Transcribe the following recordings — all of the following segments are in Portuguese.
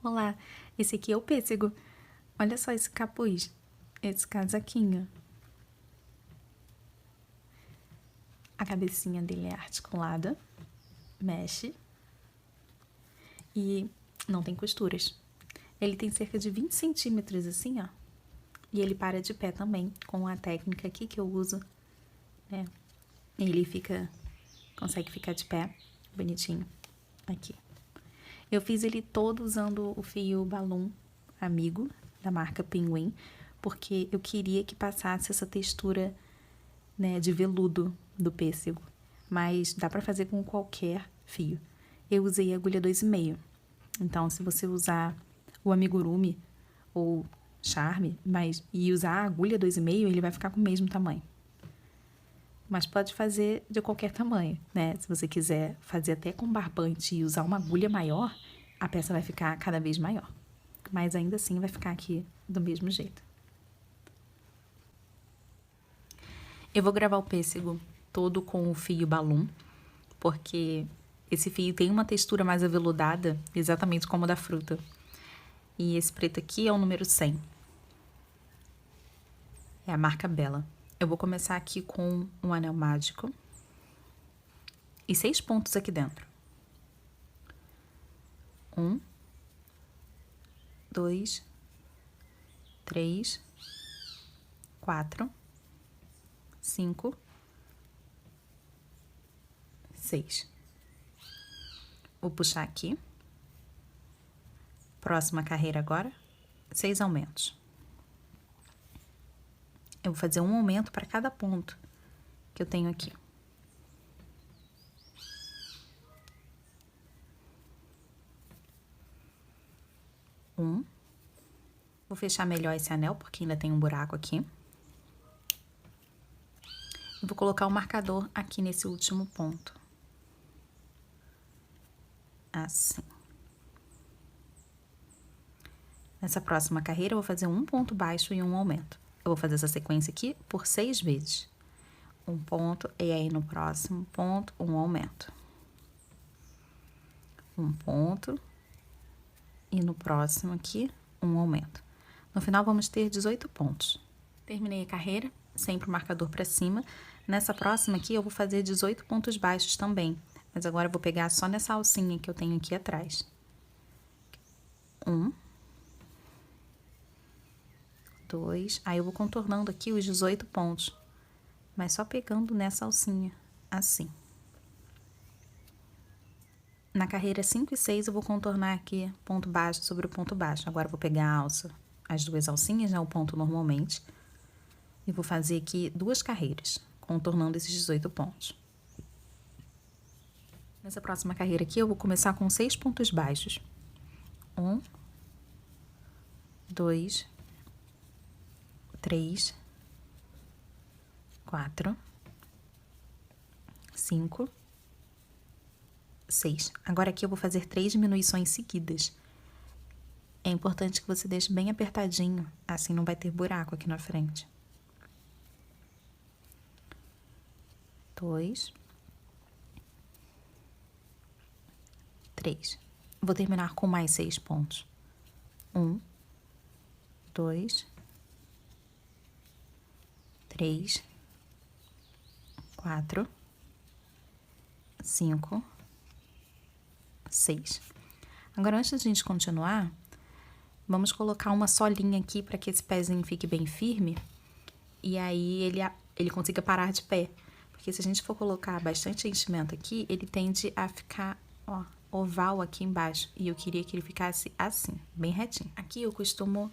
Olá, esse aqui é o pêssego. Olha só esse capuz, esse casaquinho. A cabecinha dele é articulada, mexe e não tem costuras. Ele tem cerca de 20 centímetros assim, ó. E ele para de pé também, com a técnica aqui que eu uso, né? Ele consegue ficar de pé, bonitinho, aqui. Eu fiz ele todo usando o fio Balloon Amigo, da marca Pinguim, porque eu queria que passasse essa textura, né, de veludo do pêssego. Mas dá pra fazer com qualquer fio. Eu usei agulha 2,5. Então, se você usar o amigurumi ou charme, e usar a agulha 2,5, ele vai ficar com o mesmo tamanho. Mas pode fazer de qualquer tamanho, né? Se você quiser fazer até com barbante e usar uma agulha maior, a peça vai ficar cada vez maior. Mas ainda assim vai ficar aqui do mesmo jeito. Eu vou gravar o pêssego todo com o fio Balloon, porque esse fio tem uma textura mais aveludada, exatamente como a da fruta. E esse preto aqui é o número 100. É a marca Bella. Eu vou começar aqui com um anel mágico e 6 pontos aqui dentro. 1, 2, 3, 4, 5, 6. Vou puxar aqui. Próxima carreira agora, 6 aumentos. Eu vou fazer um aumento para cada ponto que eu tenho aqui. Vou fechar melhor esse anel, porque ainda tem um buraco aqui. E vou colocar o marcador aqui nesse último ponto. Assim. Nessa próxima carreira, eu vou fazer um ponto baixo e um aumento. Eu vou fazer essa sequência aqui por 6 vezes. Um ponto, e aí no próximo ponto, um aumento. Um ponto, e no próximo aqui, um aumento. No final, vamos ter 18 pontos. Terminei a carreira, sempre o marcador para cima. Nessa próxima aqui, eu vou fazer 18 pontos baixos também. Mas agora eu vou pegar só nessa alcinha que eu tenho aqui atrás. 1, 2, aí eu vou contornando aqui os 18 pontos. Mas só pegando nessa alcinha, assim. Na carreira 5 e 6, eu vou contornar aqui ponto baixo sobre o ponto baixo. Agora eu vou pegar a alça, as duas alcinhas, né, o ponto normalmente. E vou fazer aqui 2 carreiras, contornando esses 18 pontos. Nessa próxima carreira aqui, eu vou começar com 6 pontos baixos. 1, 2, 3, 4, 5, 6. Agora aqui eu vou fazer 3 diminuições seguidas. É importante que você deixe bem apertadinho, assim não vai ter buraco aqui na frente. 2, 3. Vou terminar com mais 6 pontos. 1, 2, 3, 4, 5, 6. Agora, antes de a gente continuar, vamos colocar uma solinha aqui para que esse pezinho fique bem firme e aí ele consiga parar de pé. Porque se a gente for colocar bastante enchimento aqui, ele tende a ficar, ó, oval aqui embaixo. E eu queria que ele ficasse assim, bem retinho. Aqui eu costumo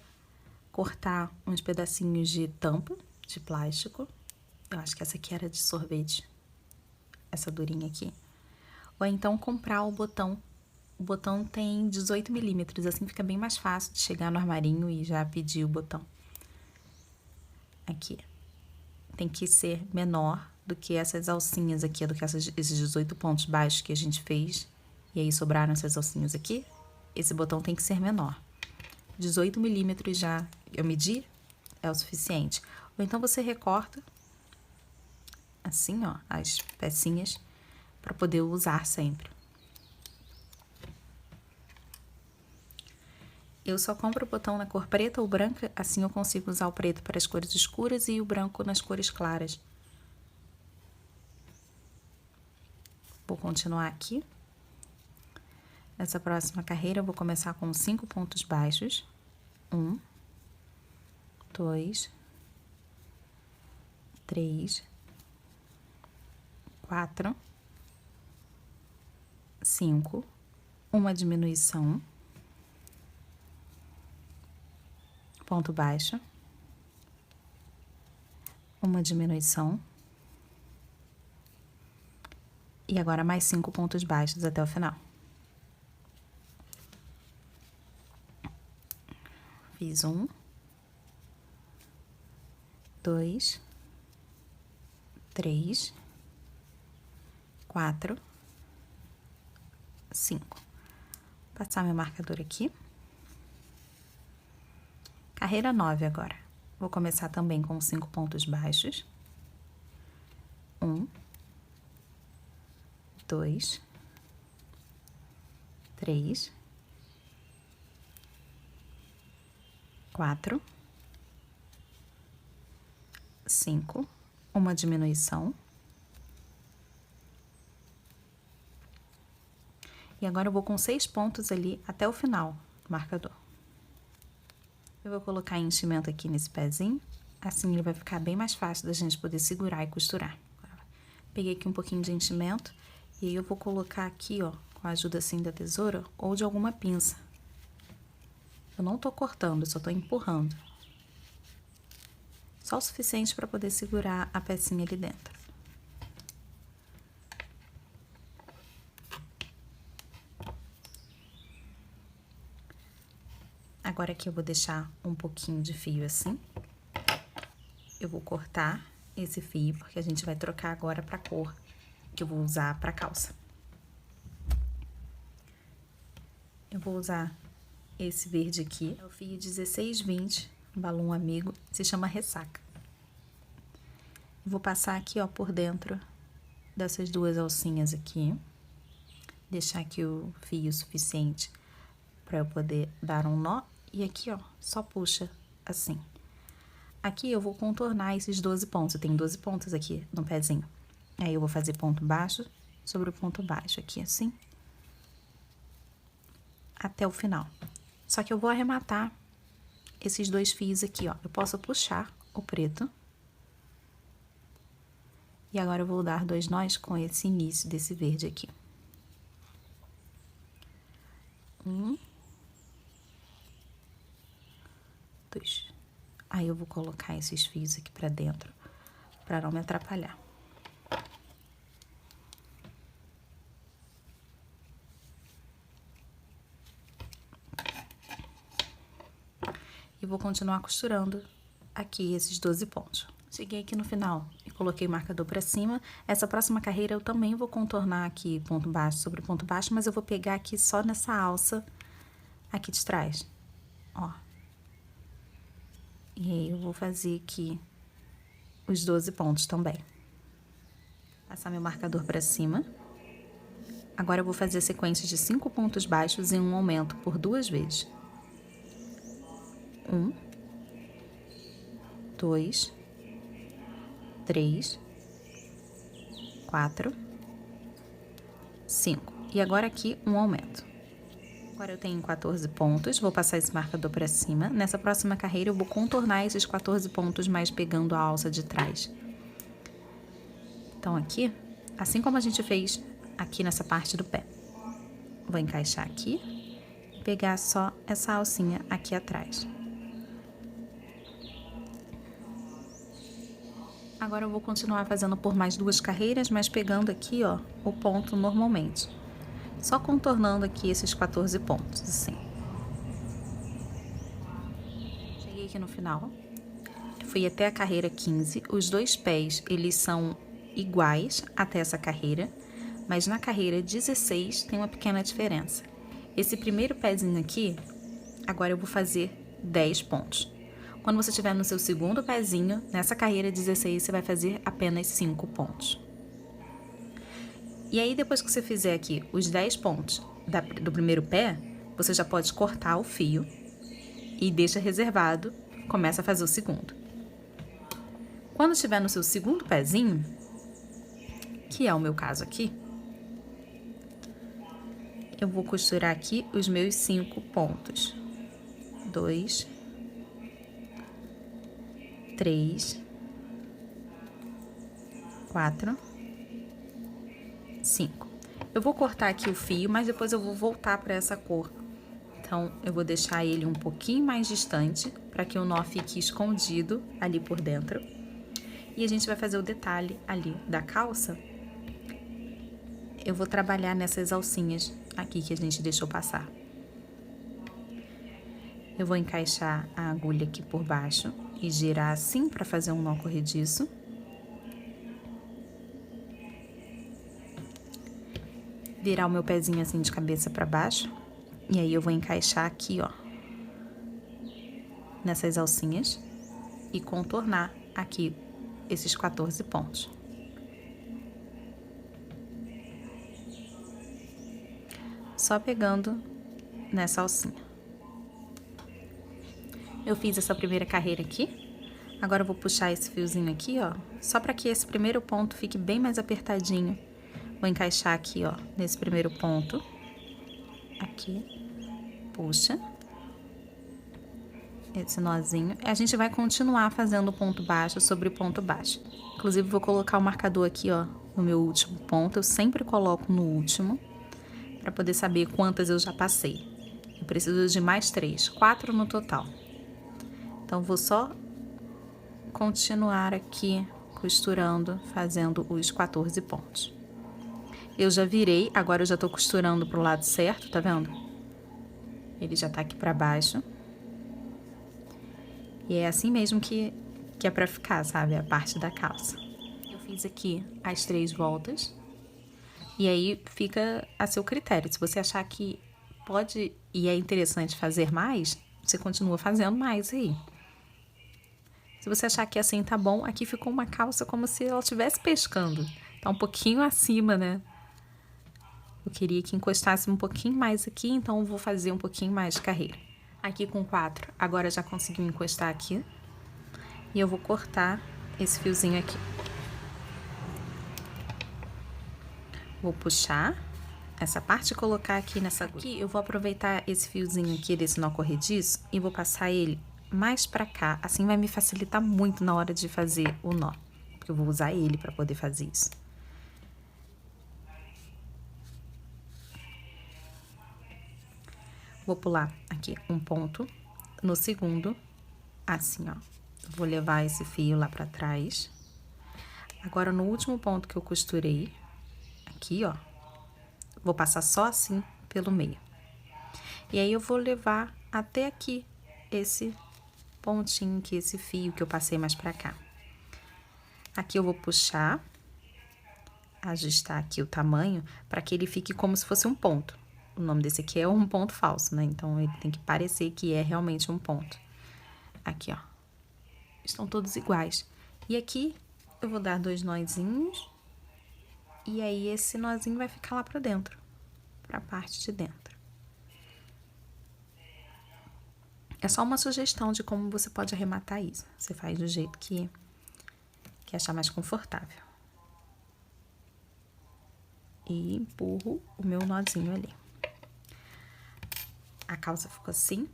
cortar uns pedacinhos de tampa de plástico. Eu acho que essa aqui era de sorvete, essa durinha aqui. Ou então comprar o botão. O botão tem 18 milímetros, assim fica bem mais fácil de chegar no armarinho e já pedir o botão. Aqui. Tem que ser menor do que essas alcinhas aqui, do que esses 18 pontos baixos que a gente fez. E aí sobraram essas alcinhas aqui. Esse botão tem que ser menor. 18 milímetros já eu medi, é o suficiente. Ou então você recorta, assim, ó, as pecinhas, para poder usar sempre. Eu só compro o botão na cor preta ou branca, assim eu consigo usar o preto para as cores escuras e o branco nas cores claras. Vou continuar aqui. Nessa próxima carreira eu vou começar com 5 pontos baixos. 1, 2, 3, 4, 5, uma diminuição, ponto baixo, uma diminuição, e agora mais 5 pontos baixos até o final. Fiz 1, 2, 3, 4, 5. Passar meu marcador aqui. Carreira 9 agora. Vou começar também com 5 pontos baixos. 1, 2, 3, 4, 5, uma diminuição. E agora eu vou com 6 pontos ali até o final do marcador. Eu vou colocar enchimento aqui nesse pezinho, assim ele vai ficar bem mais fácil da gente poder segurar e costurar. Peguei aqui um pouquinho de enchimento e aí eu vou colocar aqui, ó, com a ajuda assim da tesoura ou de alguma pinça. Eu não tô cortando, eu só tô empurrando. Só o suficiente para poder segurar a pecinha ali dentro. Agora aqui eu vou deixar um pouquinho de fio assim. Eu vou cortar esse fio, porque a gente vai trocar agora pra cor que eu vou usar pra calça. Eu vou usar esse verde aqui, é o fio 1620, balão amigo, se chama Ressaca. Vou passar aqui, ó, por dentro dessas duas alcinhas aqui. Deixar aqui o fio suficiente pra eu poder dar um nó. E aqui, ó, só puxa assim. Aqui eu vou contornar esses 12 pontos. Eu tenho 12 pontos aqui no pezinho. Aí eu vou fazer ponto baixo sobre o ponto baixo aqui, assim. Até o final. Só que eu vou arrematar esses 2 fios aqui, ó. Eu posso puxar o preto. E agora eu vou dar 2 nós com esse início desse verde aqui. 1, 2. Aí eu vou colocar esses fios aqui pra dentro, pra não me atrapalhar. E vou continuar costurando aqui esses 12 pontos. Cheguei aqui no final e coloquei o marcador pra cima. Essa próxima carreira eu também vou contornar aqui ponto baixo sobre ponto baixo, mas eu vou pegar aqui só nessa alça aqui de trás, ó. E aí eu vou fazer aqui os 12 pontos também. Passar meu marcador pra cima. Agora eu vou fazer a sequência de 5 pontos baixos em um aumento por 2 vezes. 1, 2, 3, 4, 5. E agora aqui um aumento. Agora eu tenho 14 pontos, vou passar esse marcador pra cima. Nessa próxima carreira eu vou contornar esses 14 pontos, mas pegando a alça de trás. Então aqui, assim como a gente fez aqui nessa parte do pé. Vou encaixar aqui e pegar só essa alcinha aqui atrás. Agora eu vou continuar fazendo por mais 2 carreiras, mas pegando aqui, ó, o ponto normalmente. Só contornando aqui esses 14 pontos, assim. Cheguei aqui no final. Fui até a carreira 15. Os 2 pés, eles são iguais até essa carreira, mas na carreira 16 tem uma pequena diferença. Esse primeiro pezinho aqui, agora eu vou fazer 10 pontos. Quando você estiver no seu segundo pezinho, nessa carreira 16, você vai fazer apenas 5 pontos. E aí, depois que você fizer aqui os 10 pontos do primeiro pé, você já pode cortar o fio e deixa reservado, começa a fazer o segundo. Quando estiver no seu segundo pezinho, que é o meu caso aqui, eu vou costurar aqui os meus 5 pontos. 2, 3, 4, 5. Eu vou cortar aqui o fio, mas depois eu vou voltar para essa cor. Então, eu vou deixar ele um pouquinho mais distante, para que o nó fique escondido ali por dentro. E a gente vai fazer o detalhe ali da calça. Eu vou trabalhar nessas alcinhas aqui que a gente deixou passar. Eu vou encaixar a agulha aqui por baixo e girar assim para fazer um nó corrediço. Virar o meu pezinho assim de cabeça para baixo. E aí eu vou encaixar aqui, ó, nessas alcinhas e contornar aqui esses 14 pontos. Só pegando nessa alcinha. Eu fiz essa primeira carreira aqui. Agora eu vou puxar esse fiozinho aqui, ó, só para que esse primeiro ponto fique bem mais apertadinho. Vou encaixar aqui, ó, nesse primeiro ponto. Aqui. Puxa. Esse nozinho. A gente vai continuar fazendo ponto baixo sobre ponto baixo. Inclusive, vou colocar o marcador aqui, ó, no meu último ponto. Eu sempre coloco no último, para poder saber quantas eu já passei. Eu preciso de mais 3, 4 no total. Então, vou só continuar aqui costurando, fazendo os 14 pontos. Eu já virei, agora eu já tô costurando pro lado certo, tá vendo? Ele já tá aqui pra baixo. E é assim mesmo que é pra ficar, sabe? A parte da calça. Eu fiz aqui as 3 voltas. E aí fica a seu critério. Se você achar que pode e é interessante fazer mais, você continua fazendo mais aí. Se você achar que assim tá bom, aqui ficou uma calça como se ela estivesse pescando. Tá um pouquinho acima, né? Eu queria que encostasse um pouquinho mais aqui, então eu vou fazer um pouquinho mais de carreira. Aqui com 4, agora já conseguiu encostar aqui. E eu vou cortar esse fiozinho aqui. Vou puxar essa parte e colocar aqui nessa agulha. Aqui eu vou aproveitar esse fiozinho aqui desse nó corrediço e vou passar ele mais pra cá. Assim vai me facilitar muito na hora de fazer o nó, porque eu vou usar ele pra poder fazer isso. Vou pular aqui um ponto no segundo, assim, ó. Vou levar esse fio lá pra trás. Agora, no último ponto que eu costurei, aqui, ó, vou passar só assim pelo meio. E aí, eu vou levar até aqui esse pontinho aqui, esse fio que eu passei mais pra cá. Aqui eu vou puxar, ajustar aqui o tamanho, pra que ele fique como se fosse um ponto. O nome desse aqui é um ponto falso, né? Então, ele tem que parecer que é realmente um ponto. Aqui, ó. Estão todos iguais. E aqui, eu vou dar 2 nozinhos. E aí, esse nozinho vai ficar lá pra dentro. Pra parte de dentro. É só uma sugestão de como você pode arrematar isso. Você faz do jeito que achar mais confortável. E empurro o meu nozinho ali. A calça ficou assim.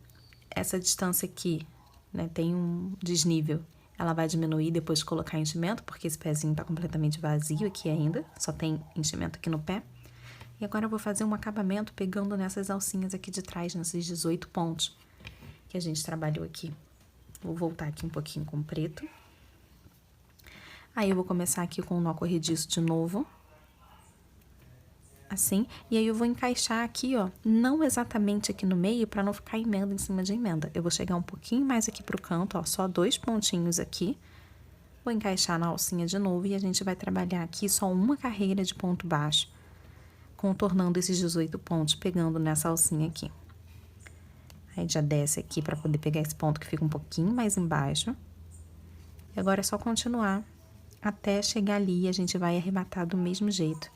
Essa distância aqui, né, tem um desnível. Ela vai diminuir depois de colocar enchimento, porque esse pezinho tá completamente vazio aqui ainda. Só tem enchimento aqui no pé. E agora eu vou fazer um acabamento pegando nessas alcinhas aqui de trás, nesses 18 pontos que a gente trabalhou aqui. Vou voltar aqui um pouquinho com preto. Aí eu vou começar aqui com o nó corrediço de novo. Assim, e aí eu vou encaixar aqui, ó, não exatamente aqui no meio, pra não ficar emenda em cima de emenda. Eu vou chegar um pouquinho mais aqui pro canto, ó, só 2 pontinhos aqui. Vou encaixar na alcinha de novo e a gente vai trabalhar aqui só uma carreira de ponto baixo, contornando esses 18 pontos, pegando nessa alcinha aqui. Aí já desce aqui pra poder pegar esse ponto que fica um pouquinho mais embaixo. E agora é só continuar até chegar ali e a gente vai arrematar do mesmo jeito.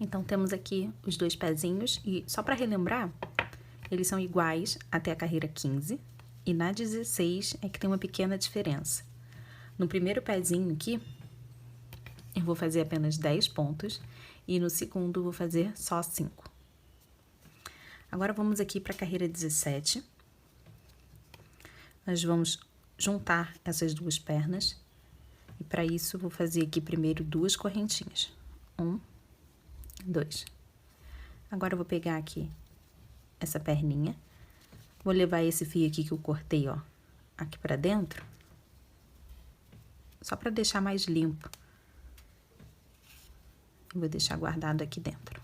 Então, temos aqui os 2 pezinhos e só para relembrar, Eles são iguais até a carreira 15 e na 16 é que tem uma pequena diferença. No primeiro pezinho aqui, eu vou fazer apenas 10 pontos e no segundo vou fazer só 5. Agora vamos aqui para a carreira 17. Nós vamos juntar essas duas pernas e para isso eu vou fazer aqui primeiro 2 correntinhas. 1, 2. Agora eu vou pegar aqui essa perninha, vou levar esse fio aqui que eu cortei, ó, aqui para dentro, só para deixar mais limpo. Eu vou deixar guardado aqui dentro.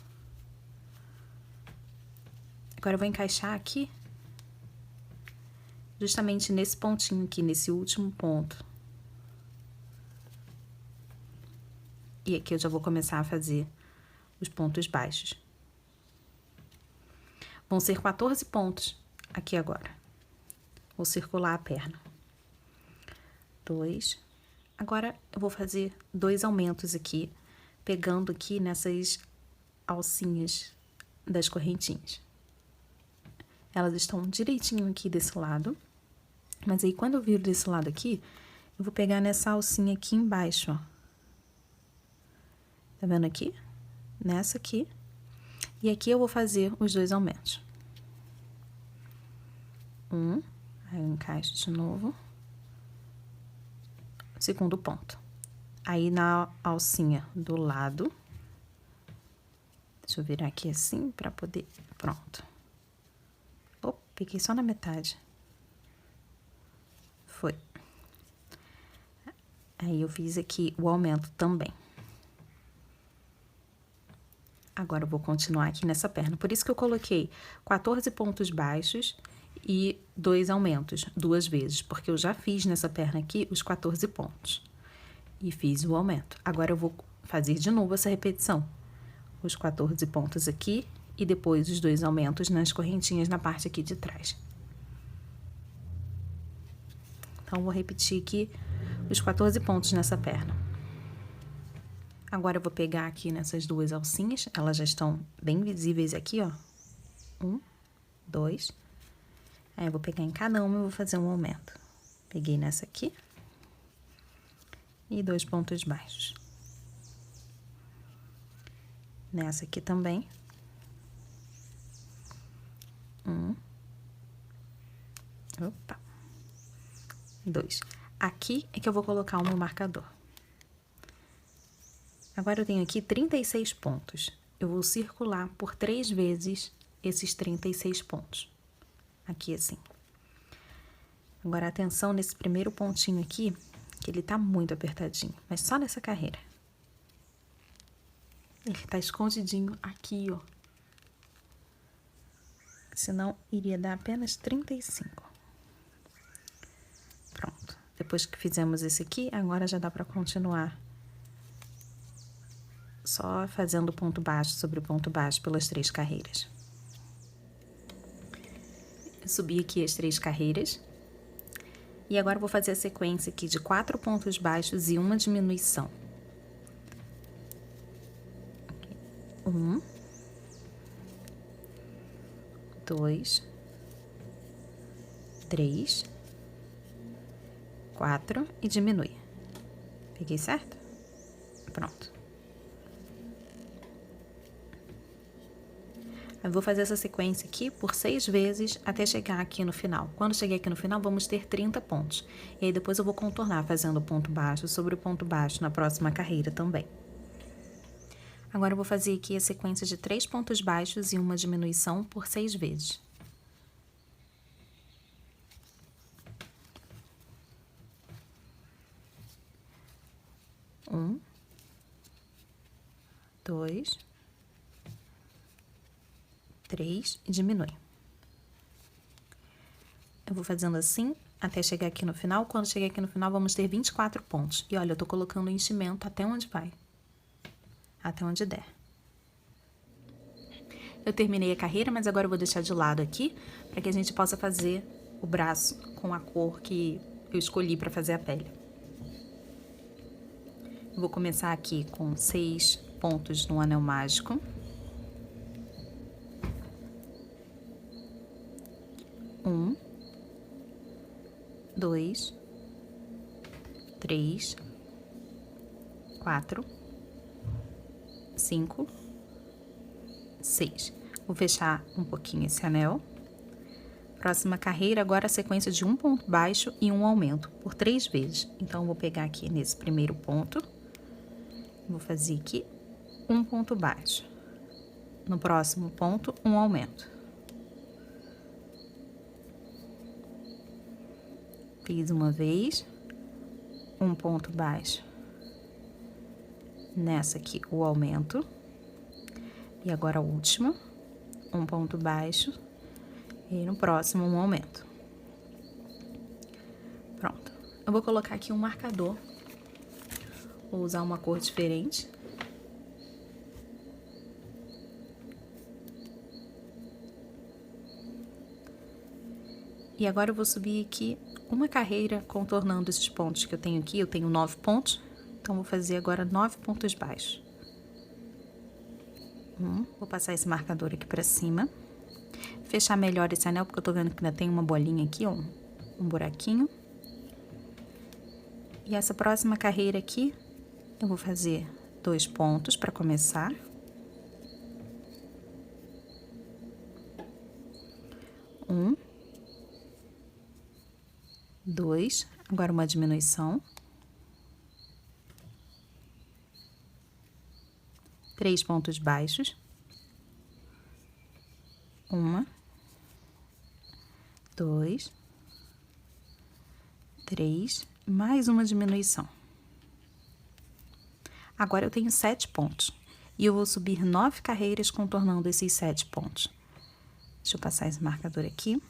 Agora eu vou encaixar aqui, justamente nesse pontinho aqui, nesse último ponto. E aqui eu já vou começar a fazer os pontos baixos. Vão ser 14 pontos aqui agora. Vou circular a perna. 2. Agora, eu vou fazer 2 aumentos aqui, pegando aqui nessas alcinhas das correntinhas. Elas estão direitinho aqui desse lado, mas aí quando eu viro desse lado aqui, eu vou pegar nessa alcinha aqui embaixo, ó. Tá vendo aqui? Nessa aqui. E aqui eu vou fazer os 2 aumentos. 1, aí eu encaixo de novo. Segundo ponto. Aí na alcinha do lado, deixa eu virar aqui assim pra poder, pronto. Opa, peguei só na metade. Foi. Aí eu fiz aqui o aumento também. Agora eu vou continuar aqui nessa perna. Por isso que eu coloquei 14 pontos baixos e 2 aumentos, 2 vezes. Porque eu já fiz nessa perna aqui os 14 pontos. E fiz o aumento. Agora eu vou fazer de novo essa repetição. Os 14 pontos aqui e depois os 2 aumentos nas correntinhas na parte aqui de trás. Então, vou repetir aqui os 14 pontos nessa perna. Agora, eu vou pegar aqui nessas 2 alcinhas, elas já estão bem visíveis aqui, ó. 1, 2. Aí, eu vou pegar em cada uma e vou fazer um aumento. Peguei nessa aqui. E 2 pontos baixos. Nessa aqui também. 1. Opa. 2. Aqui é que eu vou colocar o meu marcador. Agora, eu tenho aqui 36 pontos. Eu vou circular por 3 vezes esses 36 pontos. Aqui, assim. Agora, atenção nesse primeiro pontinho aqui, que ele tá muito apertadinho, mas só nessa carreira. Ele tá escondidinho aqui, ó. Senão, iria dar apenas 35. Pronto. Depois que fizemos esse aqui, agora já dá pra continuar só fazendo ponto baixo sobre ponto baixo pelas 3 carreiras. Eu subi aqui as 3 carreiras. E agora eu vou fazer a sequência aqui de 4 pontos baixos e uma diminuição. 1, 2, 3, 4 e diminui. Peguei certo? Pronto. Eu vou fazer essa sequência aqui por 6 vezes até chegar aqui no final. Quando chegar aqui no final, vamos ter 30 pontos. E aí, depois eu vou contornar fazendo ponto baixo sobre o ponto baixo na próxima carreira também. Agora, eu vou fazer aqui a sequência de 3 pontos baixos e uma diminuição por 6 vezes. Um, 2, 3 e diminui. Eu vou fazendo assim até chegar aqui no final. Quando chegar aqui no final, vamos ter 24 pontos. E olha, eu tô colocando o enchimento até onde vai. Até onde der. Eu terminei a carreira, mas agora eu vou deixar de lado aqui, para que a gente possa fazer o braço com a cor que eu escolhi para fazer a pele. Eu vou começar aqui com 6 pontos no anel mágico. Um, dois, três, quatro, cinco, seis. Vou fechar um pouquinho esse anel. Próxima carreira, agora a sequência de um ponto baixo e um aumento, por 3 vezes. Então, vou pegar aqui nesse primeiro ponto, vou fazer aqui um ponto baixo. No próximo ponto, um aumento. Fiz uma vez, um ponto baixo. Nessa aqui, o aumento. E agora a última, um ponto baixo. E no próximo, um aumento. Pronto. Eu vou colocar aqui um marcador. Vou usar uma cor diferente. E agora eu vou subir aqui uma carreira contornando esses pontos que eu tenho aqui. Eu tenho 9 pontos, então vou fazer agora 9 pontos baixos. Vou passar esse marcador aqui pra cima. Fechar melhor esse anel, porque eu tô vendo que ainda tem uma bolinha aqui, ó, um buraquinho. E essa próxima carreira aqui, eu vou fazer 2 pontos pra começar. Um, 2, agora uma diminuição. 3 pontos baixos. 1, 2, 3, mais uma diminuição. Agora eu tenho 7 pontos. E eu vou subir 9 carreiras contornando esses 7 pontos. Deixa eu passar esse marcador aqui.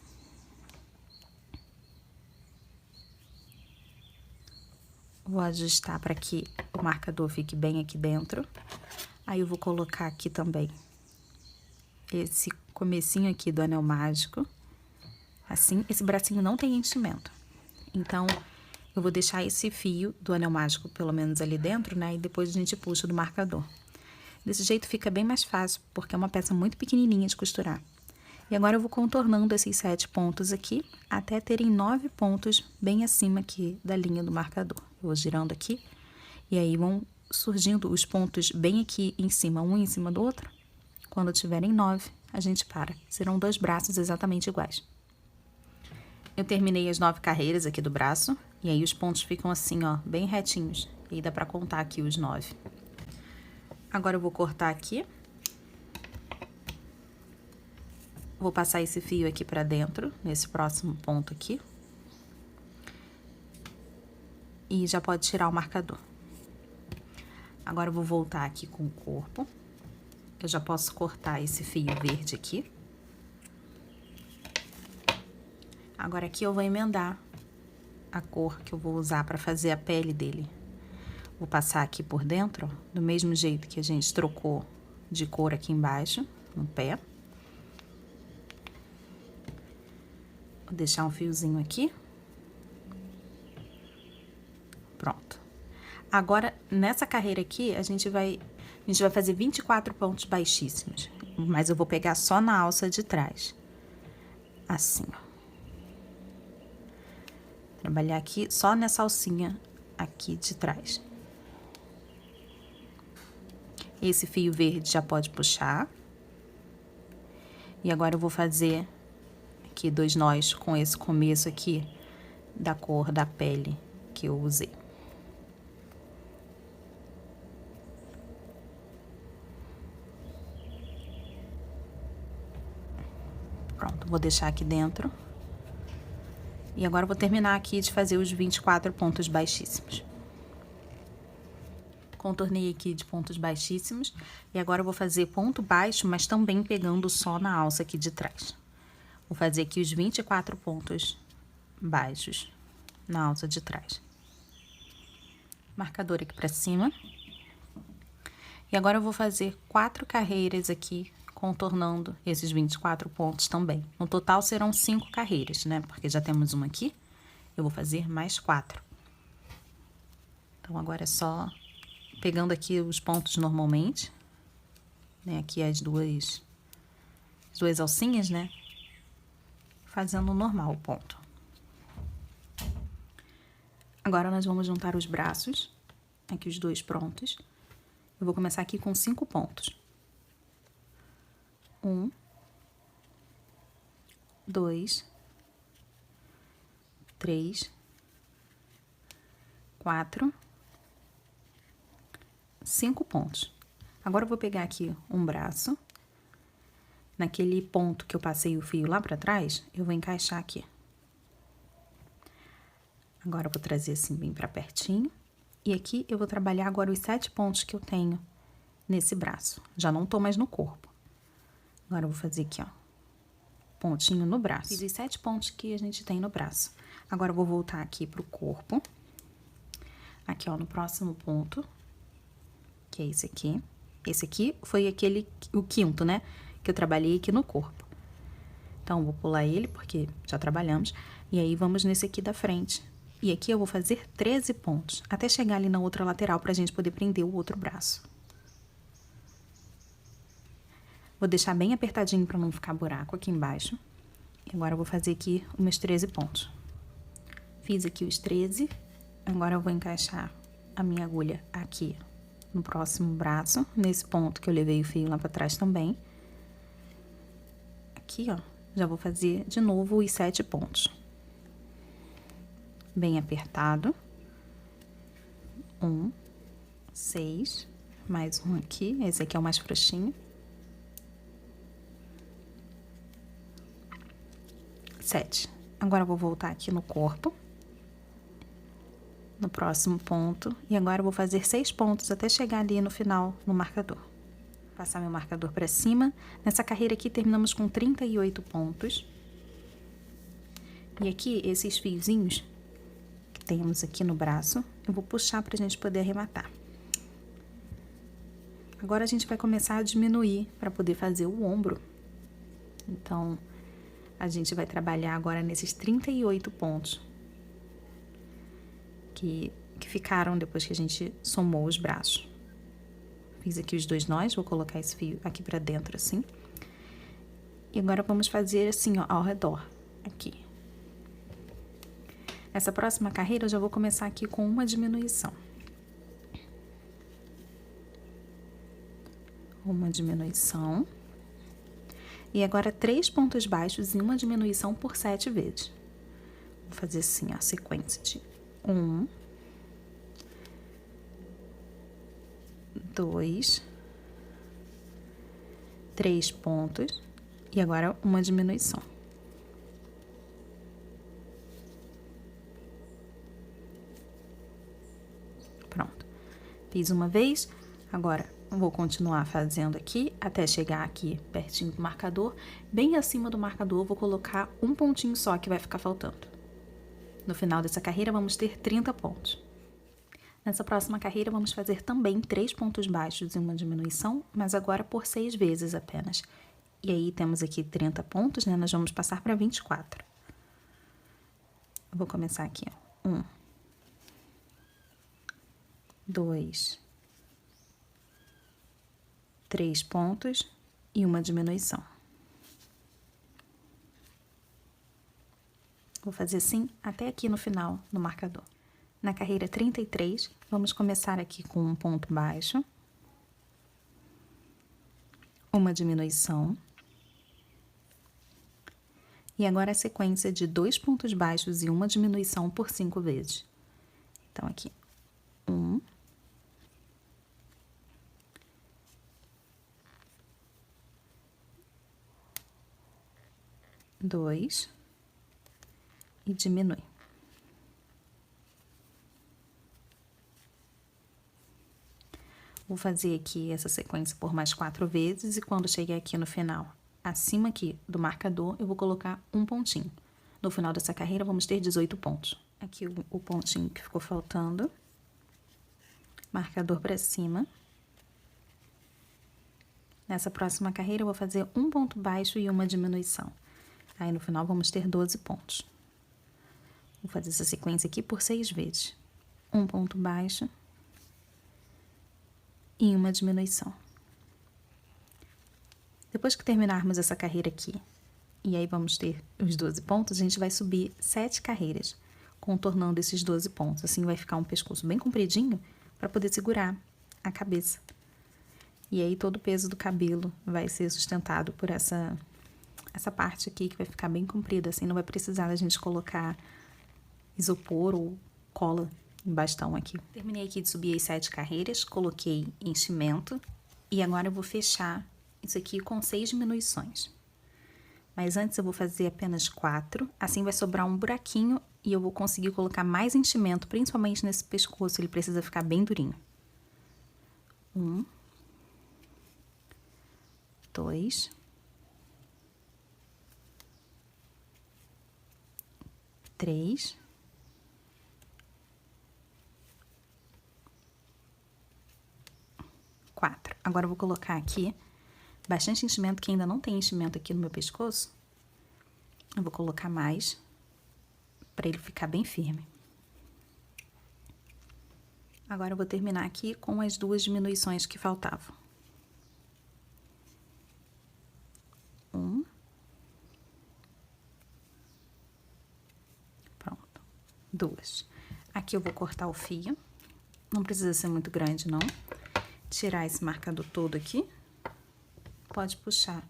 Vou ajustar para que o marcador fique bem aqui dentro. Aí eu vou colocar aqui também esse comecinho aqui do anel mágico. Assim, esse bracinho não tem enchimento. Então, eu vou deixar esse fio do anel mágico, pelo menos ali dentro, né? E depois a gente puxa do marcador. Desse jeito fica bem mais fácil, porque é uma peça muito pequenininha de costurar. E agora eu vou contornando esses 7 pontos aqui, até terem 9 pontos bem acima aqui da linha do marcador. Eu vou girando aqui, e aí vão surgindo os pontos bem aqui em cima, um em cima do outro. Quando tiverem 9, a gente para. Serão 2 braços exatamente iguais. Eu terminei as 9 carreiras aqui do braço, e aí os pontos ficam assim, ó, bem retinhos. E aí dá pra contar aqui os 9. Agora eu vou cortar aqui. Vou passar esse fio aqui pra dentro, nesse próximo ponto aqui. E já pode tirar o marcador. Agora eu vou voltar aqui com o corpo. Eu já posso cortar esse fio verde aqui. Agora aqui eu vou emendar a cor que eu vou usar pra fazer a pele dele. Vou passar aqui por dentro, ó, do mesmo jeito que a gente trocou de cor aqui embaixo, no pé. Vou deixar um fiozinho aqui. Pronto. Agora, nessa carreira aqui, a gente vai fazer 24 pontos baixíssimos. Mas eu vou pegar só na alça de trás. Assim, ó. Trabalhar aqui só nessa alcinha aqui de trás. Esse fio verde já pode puxar. E agora eu vou fazer aqui 2 nós com esse começo aqui da cor da pele que eu usei. Pronto, vou deixar aqui dentro. E agora eu vou terminar aqui de fazer os 24 pontos baixíssimos. Contornei aqui de pontos baixíssimos. E agora eu vou fazer ponto baixo, mas também pegando só na alça aqui de trás. Vou fazer aqui os 24 pontos baixos na alça de trás. Marcador aqui pra cima. E agora eu vou fazer 4 carreiras aqui, contornando esses 24 pontos também. No total serão 5 carreiras, né? Porque já temos uma aqui, eu vou fazer mais 4. Então, agora é só pegando aqui os pontos normalmente, né? Aqui as duas alcinhas, né? fazendo normal o ponto. Agora, nós vamos juntar os braços, aqui os dois prontos. Eu vou começar aqui com 5 pontos. 1, 2, 3, 4, 5 pontos. Agora, eu vou pegar aqui um braço. Naquele ponto que eu passei o fio lá pra trás, eu vou encaixar aqui. Agora, eu vou trazer assim bem pra pertinho. E aqui, eu vou trabalhar agora os 7 pontos que eu tenho nesse braço. Já não tô mais no corpo. Agora, eu vou fazer aqui, ó, pontinho no braço. Fiz os 7 pontos que a gente tem no braço. Agora, eu vou voltar aqui pro corpo. Aqui, ó, no próximo ponto, que é esse aqui. Esse aqui foi o quinto, né? Que eu trabalhei aqui no corpo. Então, vou pular ele, porque já trabalhamos. E aí, vamos nesse aqui da frente. E aqui eu vou fazer 13 pontos, até chegar ali na outra lateral, pra gente poder prender o outro braço. Vou deixar bem apertadinho pra não ficar buraco aqui embaixo. E agora eu vou fazer aqui os meus 13 pontos. Fiz aqui os 13. Agora eu vou encaixar a minha agulha aqui no próximo braço, nesse ponto que eu levei o fio lá pra trás também. Aqui, ó, já vou fazer de novo os 7 pontos. Bem apertado. 1, 6, mais um aqui, esse aqui é o mais frouxinho. 7. Agora eu vou voltar aqui no corpo, no próximo ponto, e agora eu vou fazer 6 pontos até chegar ali no final, no marcador. Passar meu marcador pra cima. Nessa carreira aqui, terminamos com 38 pontos. E aqui, esses fiozinhos que temos aqui no braço, eu vou puxar pra gente poder arrematar. Agora, a gente vai começar a diminuir pra poder fazer o ombro. Então, a gente vai trabalhar agora nesses 38 pontos que ficaram depois que a gente somou os braços. Fiz aqui os 2 nós, vou colocar esse fio aqui pra dentro, assim. E agora, vamos fazer assim, ó, ao redor, aqui. Essa próxima carreira, eu já vou começar aqui com uma diminuição. Uma diminuição. E agora, 3 pontos baixos e uma diminuição por 7 vezes. Vou fazer assim, ó, sequência de 1, 2, 3 pontos e agora uma diminuição. Pronto. Fiz uma vez, agora vou continuar fazendo aqui até chegar aqui pertinho do marcador. Bem acima do marcador, eu vou colocar um pontinho só que vai ficar faltando. No final dessa carreira, vamos ter 30 pontos. Nessa próxima carreira, vamos fazer também 3 pontos baixos e uma diminuição, mas agora por 6 vezes apenas. E aí, temos aqui 30 pontos, né? Nós vamos passar para 24. Eu vou começar aqui, ó. 1, 2, 3 pontos e uma diminuição. Vou fazer assim até aqui no final, no marcador. Na carreira 33, vamos começar aqui com um ponto baixo, uma diminuição, e agora a sequência de 2 pontos baixos e uma diminuição por 5 vezes. Então, aqui, 1, 2 e diminui. Vou fazer aqui essa sequência por mais 4 vezes e quando chegar aqui no final, acima aqui do marcador, eu vou colocar um pontinho. No final dessa carreira, vamos ter 18 pontos. Aqui o pontinho que ficou faltando. Marcador pra cima. Nessa próxima carreira, eu vou fazer um ponto baixo e uma diminuição. Aí, no final, vamos ter 12 pontos. Vou fazer essa sequência aqui por 6 vezes. Um ponto baixo e uma diminuição. Depois que terminarmos essa carreira aqui e aí vamos ter os 12 pontos, a gente vai subir 7 carreiras, contornando esses 12 pontos. Assim vai ficar um pescoço bem compridinho para poder segurar a cabeça. E aí todo o peso do cabelo vai ser sustentado por essa parte aqui, que vai ficar bem comprida, assim não vai precisar da gente colocar isopor ou cola em bastão aqui. Terminei aqui de subir as 7 carreiras, coloquei enchimento e agora eu vou fechar isso aqui com 6 diminuições. Mas antes eu vou fazer apenas 4, assim vai sobrar um buraquinho e eu vou conseguir colocar mais enchimento, principalmente nesse pescoço, ele precisa ficar bem durinho. 1, 2, 3, 4. Agora eu vou colocar aqui bastante enchimento, que ainda não tem enchimento aqui no meu pescoço. Eu vou colocar mais para ele ficar bem firme. Agora eu vou terminar aqui com as 2 diminuições que faltavam. 1. Pronto. 2. Aqui eu vou cortar o fio. Não precisa ser muito grande, não. Tirar esse marcador todo aqui. Pode puxar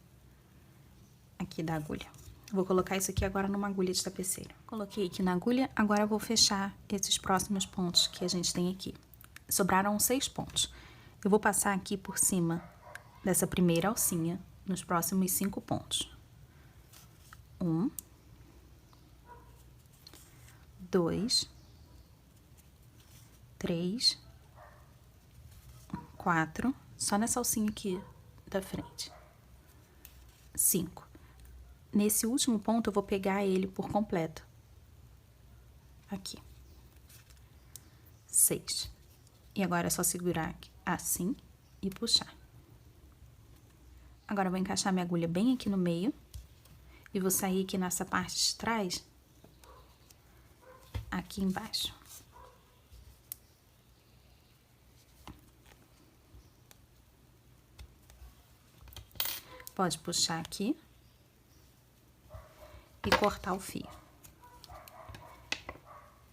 aqui da agulha. Vou colocar isso aqui agora numa agulha de tapeceira. Coloquei aqui na agulha, agora eu vou fechar esses próximos pontos que a gente tem aqui. Sobraram 6 pontos. Eu vou passar aqui por cima dessa primeira alcinha nos próximos 5 pontos. 1, 2, 3, 4, só nessa alcinha aqui da frente. 5. Nesse último ponto, eu vou pegar ele por completo. Aqui. 6. E agora é só segurar aqui, assim e puxar. Agora eu vou encaixar minha agulha bem aqui no meio e vou sair aqui nessa parte de trás, aqui embaixo. Pode puxar aqui e cortar o fio.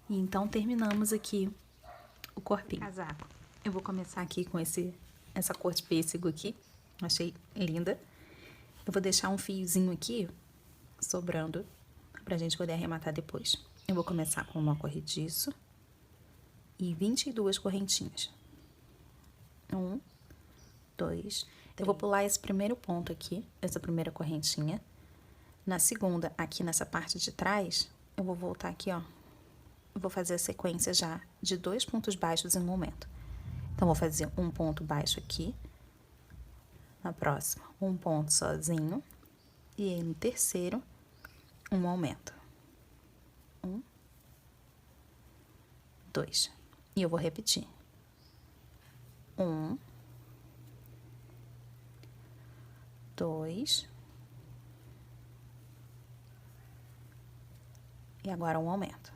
E então terminamos aqui o corpinho. Casaco. Eu vou começar aqui com essa cor de pêssego aqui. Achei linda. Eu vou deixar um fiozinho aqui sobrando pra gente poder arrematar depois. Eu vou começar com um nó corrediço e 22 correntinhas. 1, 2, eu vou pular esse primeiro ponto aqui, essa primeira correntinha. Na segunda, aqui nessa parte de trás, eu vou voltar aqui, ó. Eu vou fazer a sequência já de 2 pontos baixos em um momento. Então, vou fazer um ponto baixo aqui. Na próxima, um ponto sozinho. E aí, no terceiro, um aumento. 1, 2. E eu vou repetir. 1, 2. E agora um aumento.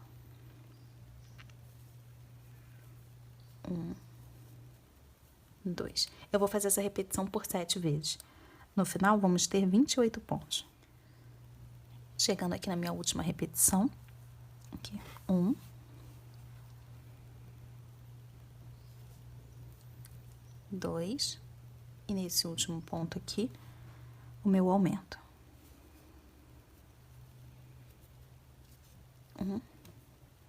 1, 2. Eu vou fazer essa repetição por 7 vezes. No final, vamos ter 28 pontos. Chegando aqui na minha última repetição. Aqui. 1. 2. E nesse último ponto aqui, o meu aumento. 1,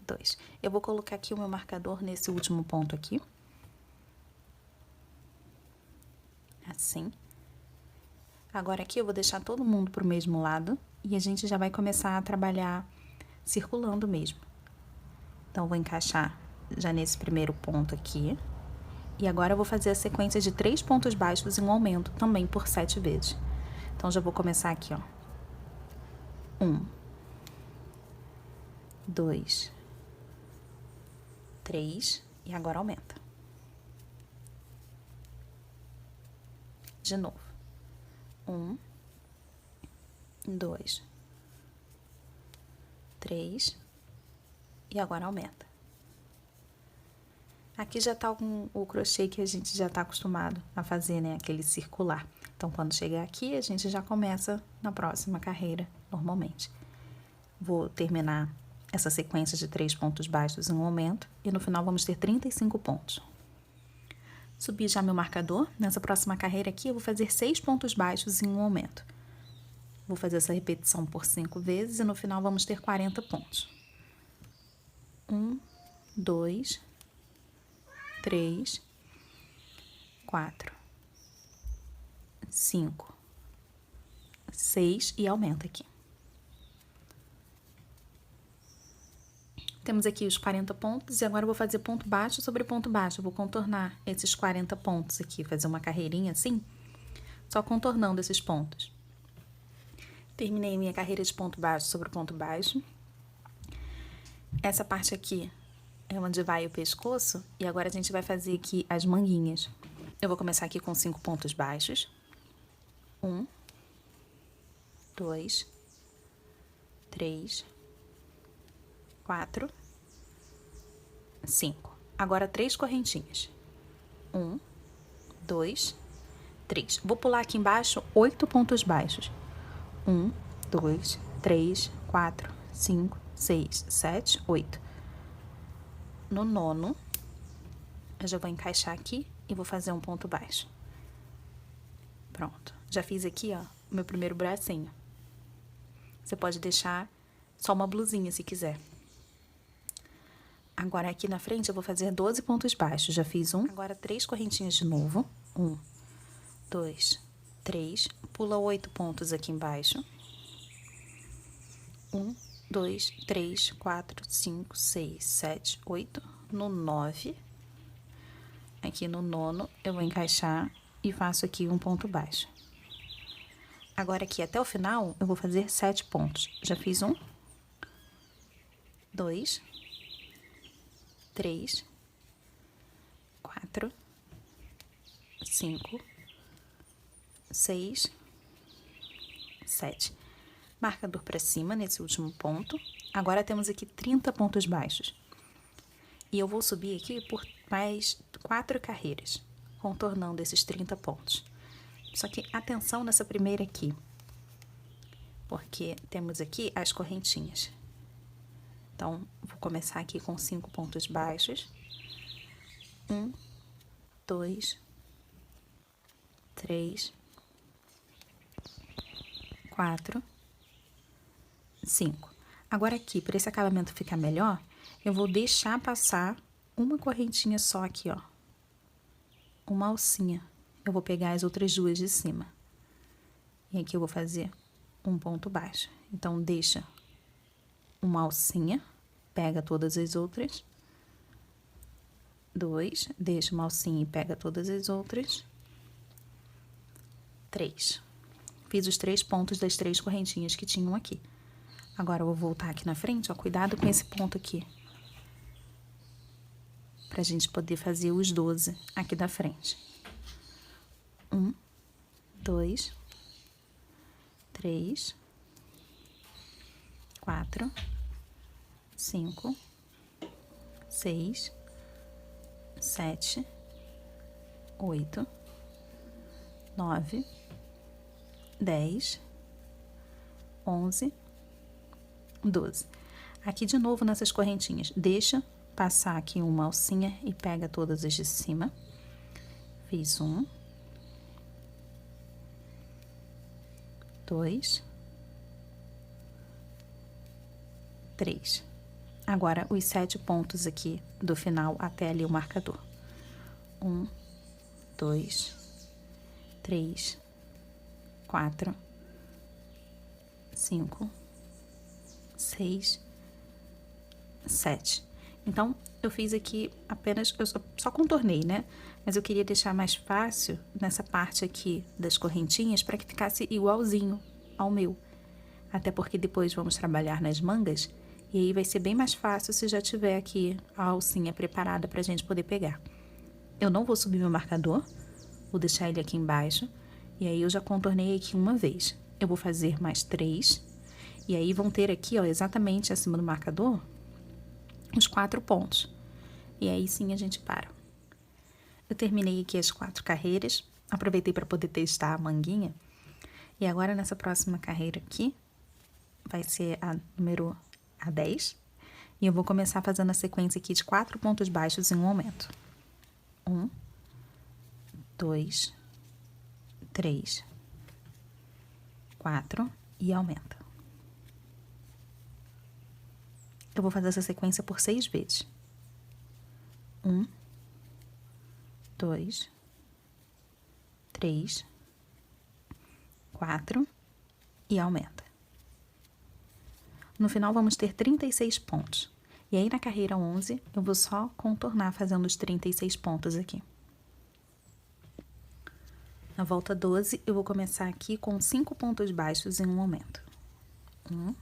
2. Eu vou colocar aqui o meu marcador nesse último ponto aqui. Assim. Agora aqui eu vou deixar todo mundo pro mesmo lado e a gente já vai começar a trabalhar circulando mesmo. Então, vou encaixar já nesse primeiro ponto aqui. E agora eu vou fazer a sequência de 3 pontos baixos e um aumento também por 7 vezes. Então, já vou começar aqui, ó. 1, 2, 3, e agora aumenta. De novo. 1, 2, 3, e agora aumenta. Aqui já tá o crochê que a gente já tá acostumado a fazer, né? Aquele circular. Então, quando chegar aqui, a gente já começa na próxima carreira normalmente. Vou terminar essa sequência de 3 pontos baixos em um aumento e no final vamos ter 35 pontos. Subi já meu marcador. Nessa próxima carreira aqui, eu vou fazer 6 pontos baixos em um aumento. Vou fazer essa repetição por 5 vezes e no final vamos ter 40 pontos. 1, 2, 3, 4, 5, 6 e aumenta aqui. Temos aqui os 40 pontos e agora eu vou fazer ponto baixo sobre ponto baixo. Eu vou contornar esses 40 pontos aqui, fazer uma carreirinha assim, só contornando esses pontos. Terminei minha carreira de ponto baixo sobre ponto baixo. Essa parte aqui é onde vai o pescoço e agora a gente vai fazer aqui as manguinhas. Eu vou começar aqui com 5 pontos baixos. 1, 2, 3, 4, 5. Agora 3 correntinhas. 1, 2, 3. Vou pular aqui embaixo 8 pontos baixos. 1, 2, 3, 4, 5, 6, 7, 8. No nono, eu já vou encaixar aqui e vou fazer um ponto baixo. Pronto. Já fiz aqui, ó, o meu primeiro bracinho. Você pode deixar só uma blusinha se quiser. Agora, aqui na frente, eu vou fazer 12 pontos baixos. Já fiz um. Agora, 3 correntinhas de novo. 1, 2, 3. Pula 8 pontos aqui embaixo. 1, 2, 3, 4, 5, 6, 7, 8. No 9. Aqui no nono, eu vou encaixar e faço aqui um ponto baixo. Agora, aqui até o final, eu vou fazer 7 pontos. Já fiz um. 2, 3, 4, 5, 6, 7. Marcador para cima nesse último ponto. Agora temos aqui 30 pontos baixos. E eu vou subir aqui por mais 4 carreiras, contornando esses 30 pontos. Só que atenção nessa primeira aqui, porque temos aqui as correntinhas. Então, vou começar aqui com 5 pontos baixos. 1, 2, 3, 4, 5. Agora aqui, para esse acabamento ficar melhor, eu vou deixar passar uma correntinha só aqui, ó. Uma alcinha. Eu vou pegar as outras duas de cima. E aqui eu vou fazer um ponto baixo. Então, deixa uma alcinha, pega todas as outras. 2, deixa uma alcinha e pega todas as outras. 3. Fiz os 3 pontos das 3 correntinhas que tinham aqui. Agora, eu vou voltar aqui na frente, ó, cuidado com esse ponto aqui. Pra gente poder fazer os 12 aqui da frente. 1, 2, 3, 4, 5, 6, 7, 8, 9, 10, 11, 12. Aqui de novo nessas correntinhas, deixa passar aqui uma alcinha e pega todas as de cima. Fiz 1, 2, 3. Agora, os 7 pontos aqui do final até ali o marcador. 1, 2, 3, 4, 5, 6, 7. Então, eu fiz aqui apenas, eu só contornei, né? Mas eu queria deixar mais fácil nessa parte aqui das correntinhas para que ficasse igualzinho ao meu. Até porque depois vamos trabalhar nas mangas e aí vai ser bem mais fácil se já tiver aqui a alcinha preparada pra gente poder pegar. Eu não vou subir meu marcador, vou deixar ele aqui embaixo e aí eu já contornei aqui uma vez. Eu vou fazer mais 3 e aí vão ter aqui, ó, exatamente acima do marcador, os 4 pontos. E aí sim a gente para. Eu terminei aqui as 4 carreiras, aproveitei para poder testar a manguinha. E agora nessa próxima carreira aqui, vai ser a 10. E eu vou começar fazendo a sequência aqui de 4 pontos baixos em um aumento. 1, 2, 3, 4 e aumenta. Eu vou fazer essa sequência por 6 vezes. 1, 2, 3, 4 e aumenta. No final vamos ter 36 pontos. E aí na carreira 11 eu vou só contornar fazendo os 36 pontos aqui. Na volta 12 eu vou começar aqui com 5 pontos baixos em um aumento. 1,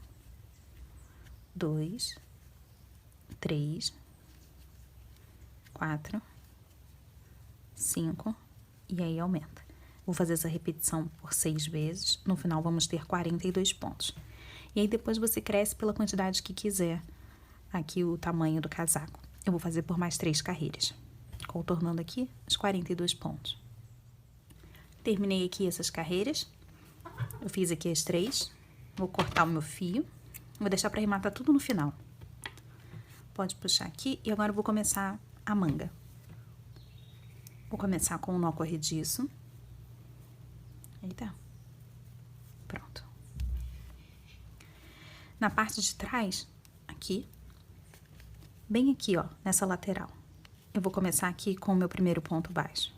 2, 3, 4, 5 e aí aumenta. Vou fazer essa repetição por 6 vezes, no final vamos ter 42 pontos. E aí depois você cresce pela quantidade que quiser, aqui o tamanho do casaco. Eu vou fazer por mais 3 carreiras, contornando aqui os 42 pontos. Terminei aqui essas carreiras, eu fiz aqui as 3, vou cortar o meu fio, vou deixar para arrematar tudo no final. Pode puxar aqui e agora eu vou começar a manga. Vou começar com um nó corrediço. Eita. Pronto. Na parte de trás, aqui, bem aqui, ó, nessa lateral, eu vou começar aqui com o meu primeiro ponto baixo.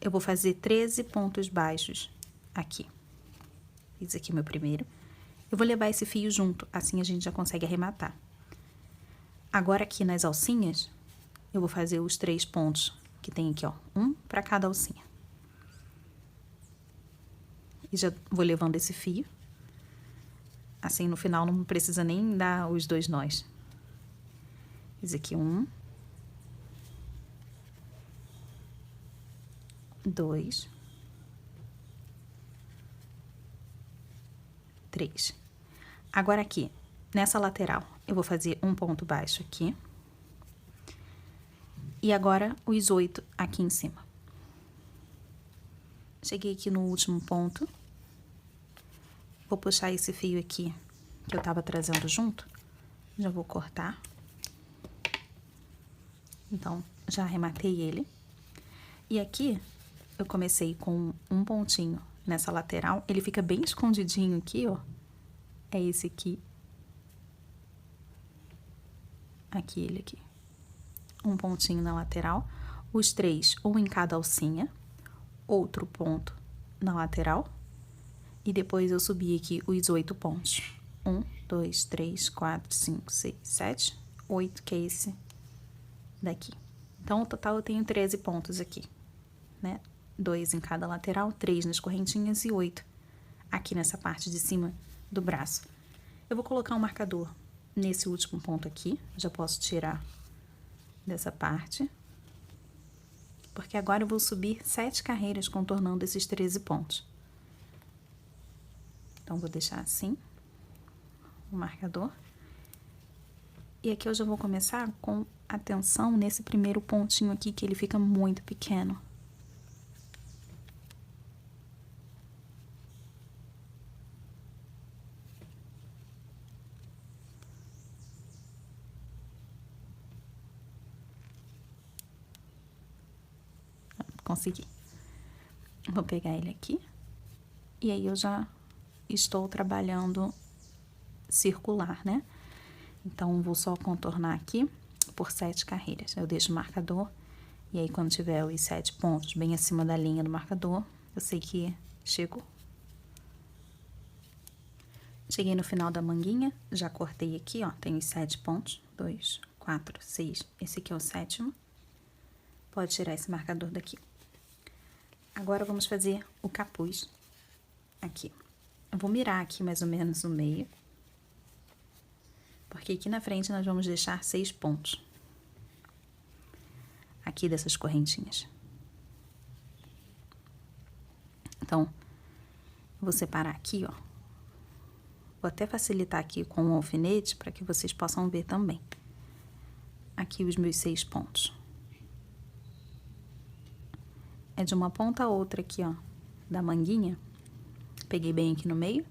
Eu vou fazer 13 pontos baixos aqui. Fiz aqui meu primeiro. Eu vou levar esse fio junto, assim a gente já consegue arrematar. Agora aqui nas alcinhas, eu vou fazer os 3 pontos que tem aqui, ó, um para cada alcinha. E já vou levando esse fio. Assim, no final, não precisa nem dar os 2 nós. Fiz aqui 1, 2, 3. Agora aqui, nessa lateral, eu vou fazer um ponto baixo aqui. E agora, os 8 aqui em cima. Cheguei aqui no último ponto. Vou puxar esse fio aqui, que eu tava trazendo junto. Já vou cortar. Então, já arrematei ele. E aqui, eu comecei com um pontinho nessa lateral. Ele fica bem escondidinho aqui, ó. É esse aqui. Aqui, ele aqui. Um pontinho na lateral. Os 3, um em cada alcinha. Outro ponto na lateral. E depois eu subi aqui os 8 pontos. 1, 2, 3, 4, 5, 6, 7, 8, que é esse daqui. Então, no total, eu tenho 13 pontos aqui, né? 2 em cada lateral, 3 nas correntinhas e 8 aqui nessa parte de cima do braço. Eu vou colocar um marcador nesse último ponto aqui. Já posso tirar dessa parte. Porque agora eu vou subir 7 carreiras contornando esses 13 pontos. Então, vou deixar assim, o marcador. E aqui eu já vou começar com atenção nesse primeiro pontinho aqui, que ele fica muito pequeno. Consegui. Vou pegar ele aqui. E aí eu já estou trabalhando circular, né? Então, vou só contornar aqui por 7 carreiras. Eu deixo o marcador e aí quando tiver os 7 pontos bem acima da linha do marcador, eu sei que chegou. Cheguei no final da manguinha, já cortei aqui, ó, tem os 7 pontos. 2, 4, 6, esse aqui é o 7º. Pode tirar esse marcador daqui. Agora, vamos fazer o capuz aqui. Eu vou mirar aqui mais ou menos no meio. Porque aqui na frente nós vamos deixar 6 pontos. Aqui dessas correntinhas. Então, vou separar aqui, ó. Vou até facilitar aqui com um alfinete para que vocês possam ver também. Aqui os meus 6 pontos. É de uma ponta a outra aqui, ó, da manguinha. Peguei bem aqui no meio.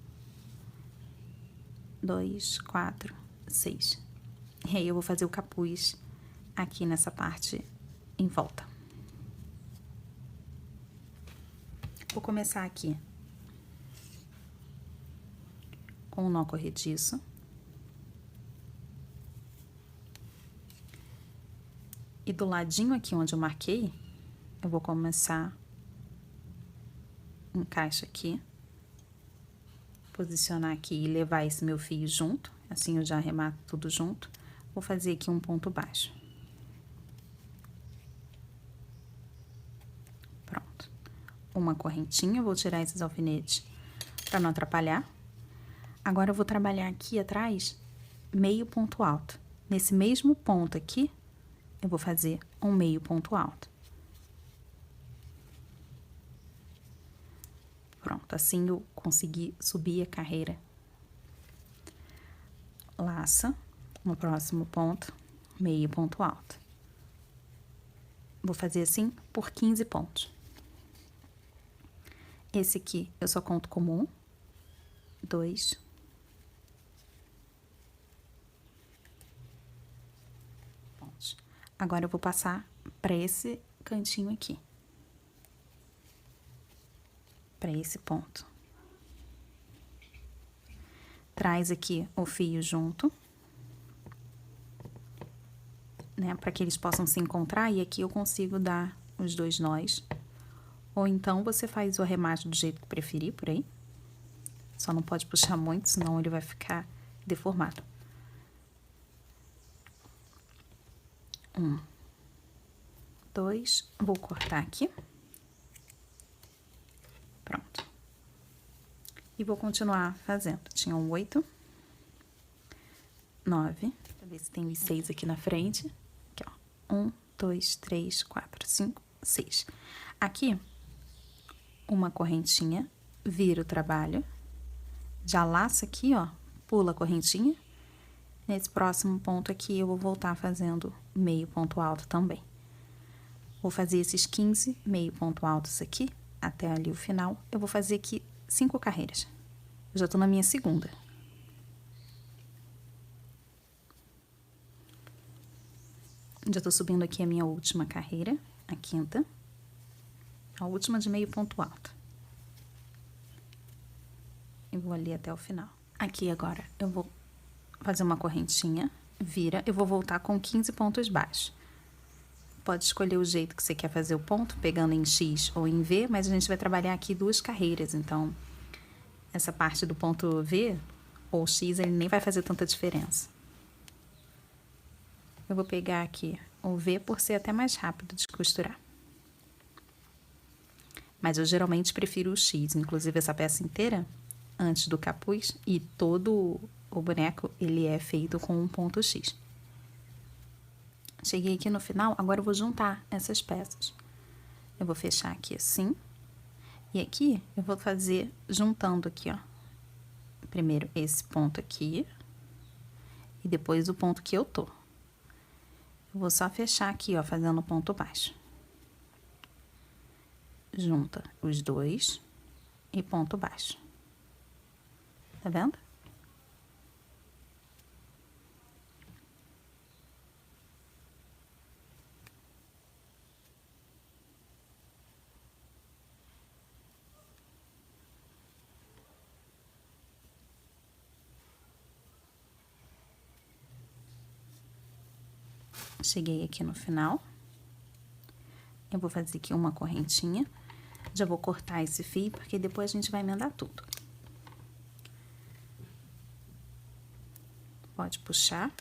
2, 4, 6. E aí eu vou fazer o capuz aqui nessa parte em volta. Vou começar aqui com o nó corrediço. E do ladinho aqui onde eu marquei, eu vou começar, encaixa aqui, posicionar aqui e levar esse meu fio junto, assim eu já arremato tudo junto. Vou fazer aqui um ponto baixo. Pronto. Uma correntinha, vou tirar esses alfinetes para não atrapalhar. Agora eu vou trabalhar aqui atrás meio ponto alto. Nesse mesmo ponto aqui, eu vou fazer um meio ponto alto. Pronto, assim eu consegui subir a carreira. Laça, no próximo ponto, meio ponto alto. Vou fazer assim por 15 pontos. Esse aqui eu só conto como 1, 2, 3. Agora eu vou passar para esse cantinho aqui. Para esse ponto. Traz aqui o fio junto, né, para que eles possam se encontrar, e aqui eu consigo dar os 2 nós. Ou então você faz o arremate do jeito que preferir, por aí. Só não pode puxar muito, senão ele vai ficar deformado. 1, 2, vou cortar aqui. Pronto. E vou continuar fazendo. Tinha 8, 9, pra ver se tem os 6 aqui na frente. Aqui, ó. 1, 2, 3, 4, 5, 6. Aqui, uma correntinha, vira o trabalho, já laça aqui, ó, pula a correntinha. Nesse próximo ponto aqui, eu vou voltar fazendo meio ponto alto também. Vou fazer esses 15 meio ponto altos aqui, até ali o final. Eu vou fazer aqui 5 carreiras. Eu já tô na minha segunda. Já tô subindo aqui a minha última carreira, a quinta. A última de meio ponto alto. E vou ali até o final. Aqui agora eu vou fazer uma correntinha, vira, eu vou voltar com 15 pontos baixos. Pode escolher o jeito que você quer fazer o ponto, pegando em X ou em V, mas a gente vai trabalhar aqui 2 carreiras, então essa parte do ponto V ou X, ele nem vai fazer tanta diferença. Eu vou pegar aqui o V por ser até mais rápido de costurar. Mas eu geralmente prefiro o X, inclusive essa peça inteira, antes do capuz, e todo o boneco, ele é feito com um ponto X. Cheguei aqui no final, agora eu vou juntar essas peças. Eu vou fechar aqui assim, e aqui eu vou fazer juntando aqui, ó. Primeiro esse ponto aqui, e depois o ponto que eu tô. Eu vou só fechar aqui, ó, fazendo ponto baixo. Junta os 2 e ponto baixo. Tá vendo? Cheguei aqui no final. Eu vou fazer aqui uma correntinha. Já vou cortar esse fio, porque depois a gente vai emendar tudo. Pode puxar.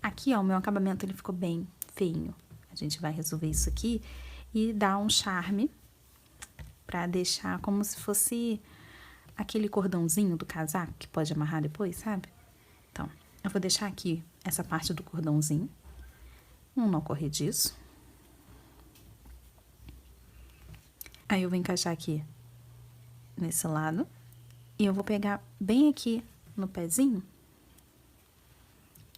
Aqui, ó, o meu acabamento, ele ficou bem feinho. A gente vai resolver isso aqui e dar um charme pra deixar como se fosse aquele cordãozinho do casaco que pode amarrar depois, sabe? Então, eu vou deixar aqui essa parte do cordãozinho. Um nó corrediço. Aí eu vou encaixar aqui nesse lado. E eu vou pegar bem aqui no pezinho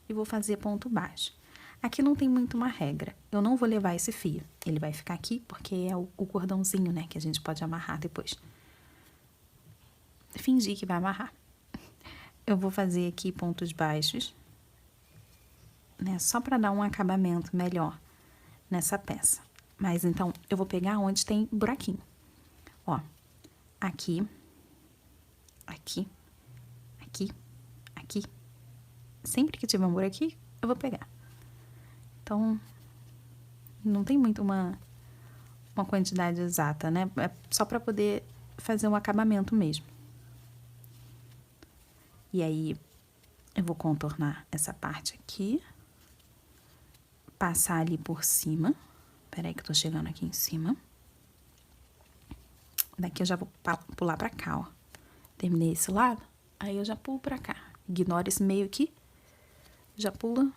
e vou fazer ponto baixo. Aqui não tem muito uma regra. Eu não vou levar esse fio. Ele vai ficar aqui porque é o cordãozinho, né? Que a gente pode amarrar depois. Fingir que vai amarrar. eu vou fazer aqui pontos baixos, né? Só para dar um acabamento melhor nessa peça. Mas então, eu vou pegar onde tem buraquinho. Ó, aqui, aqui, aqui, aqui. Sempre que tiver um buraquinho, eu vou pegar. Então, não tem muito uma quantidade exata, né? É só para poder fazer um acabamento mesmo. E aí, eu vou contornar essa parte aqui. Passar ali por cima. Peraí que eu tô chegando aqui em cima. Daqui eu já vou pular pra cá, ó. Terminei esse lado, aí eu já pulo pra cá. Ignora esse meio aqui. Já pula